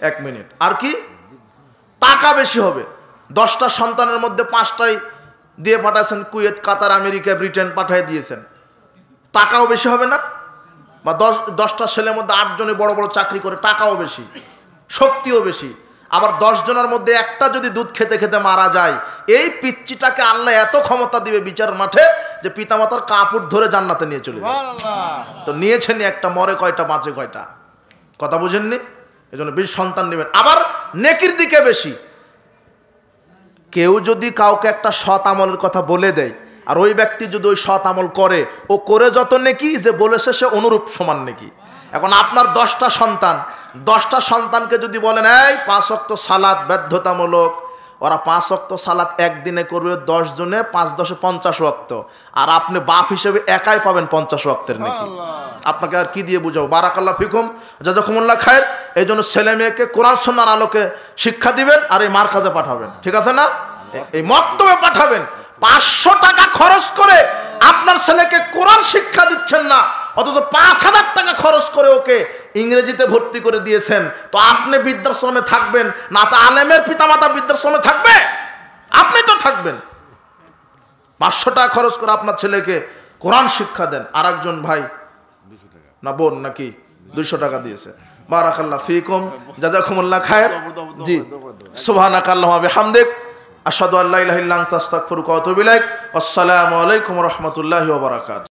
1 মিনিট। আর কি? টাকা বেশি হবে। 10টা সন্তানের মধ্যে 5টাই দিয়ে পাঠাচ্ছেন কুয়েত, কাতার, আমেরিকা, ব্রিটেন পাঠিয়ে দিয়েছেন, টাকাও বেশি হবে না? বা 10টা ছেলের মধ্যে 8 জনে বড় বড় চাকরি করে, টাকাও বেশি, শক্তিও বেশি। আবার 10 জনের মধ্যে একটা যদি দুধ খেতে খেতে মারা যায়, এই পিচ্চিটাকে আল্লাহ এত ক্ষমতা দিবে বিচার মাঠে যে পিতামাতার কাপড় ধরে জান্নাতে নিয়ে চলে যাবে। তো নিয়েছেনই একটা, মরে কয়টা, বাঁচে কয়টা? কথা বুঝেননি? এই জন্য বেশি সন্তান নেবেন। আবার নেকির দিকে বেশি। কেউ যদি কাউকে একটা সৎ আমলের কথা বলে দেয়, আর ওই ব্যক্তি যদি ওই সৎ আমল করে, ও করে যত নেকি, যে বলেছে সে অনুরূপ সমান নেকি। এখন আপনার 10টা সন্তান, 10টা সন্তানকে যদি বলেন এই 5 ওয়াক্ত সালাত বাধ্যতামূলক, ওরা 5 ওয়াক্ত সালাত একদিনে করবে 10 জনে, 5 10 50 ওয়াক্ত, আর আপনি বাপ হিসেবে একাই পাবেন 50 ওয়াক্তের নাকি। আপনাকে আর কি দিয়ে বুঝাবো। বারাকাল্লাহ ফিকুম, জাযাকুমুল্লাহ খায়ের। এই জন্য ছেলে মেয়েকে কোরআন সুন্নাহর আলোকে শিক্ষা দিবেন, আর এই মারকাজে পাঠাবেন, ঠিক আছে না? এই মক্তবে পাঠাবেন। 500 টাকা খরচ করে আপনার ছেলেকে কোরআন শিক্ষা দিচ্ছেন না, অথচ 5000 টাকা খরচ করে ওকে ইংরেজিতে ভর্তি করে দিয়েছেন। তো আপনি বৃদ্ধাশ্রমে থাকবেন না, তো আলেমের পিতামাতা বৃদ্ধাশ্রমে থাকবে? আপনি তো থাকবেন। 500 টাকা খরচ করে আপনার ছেলেকে কোরআন শিক্ষা দেন। আর একজন ভাই না বোন নাকি 200 টাকা দিয়েছে। বারাকাল্লাহ ফিকুম, জাযাকুমুল্লাহ খায়ের। জি, সুবহানাকাল্লাহু ওয়া বিহামদিক, আশহাদু আল্লা ইলাহা ইল্লা আনতা আস্তাগফিরুকা ওয়া আতুবু ইলাইক। আসসালামু আলাইকুম ওয়া রাহমাতুল্লাহি ওয়া বারাকাতুহু।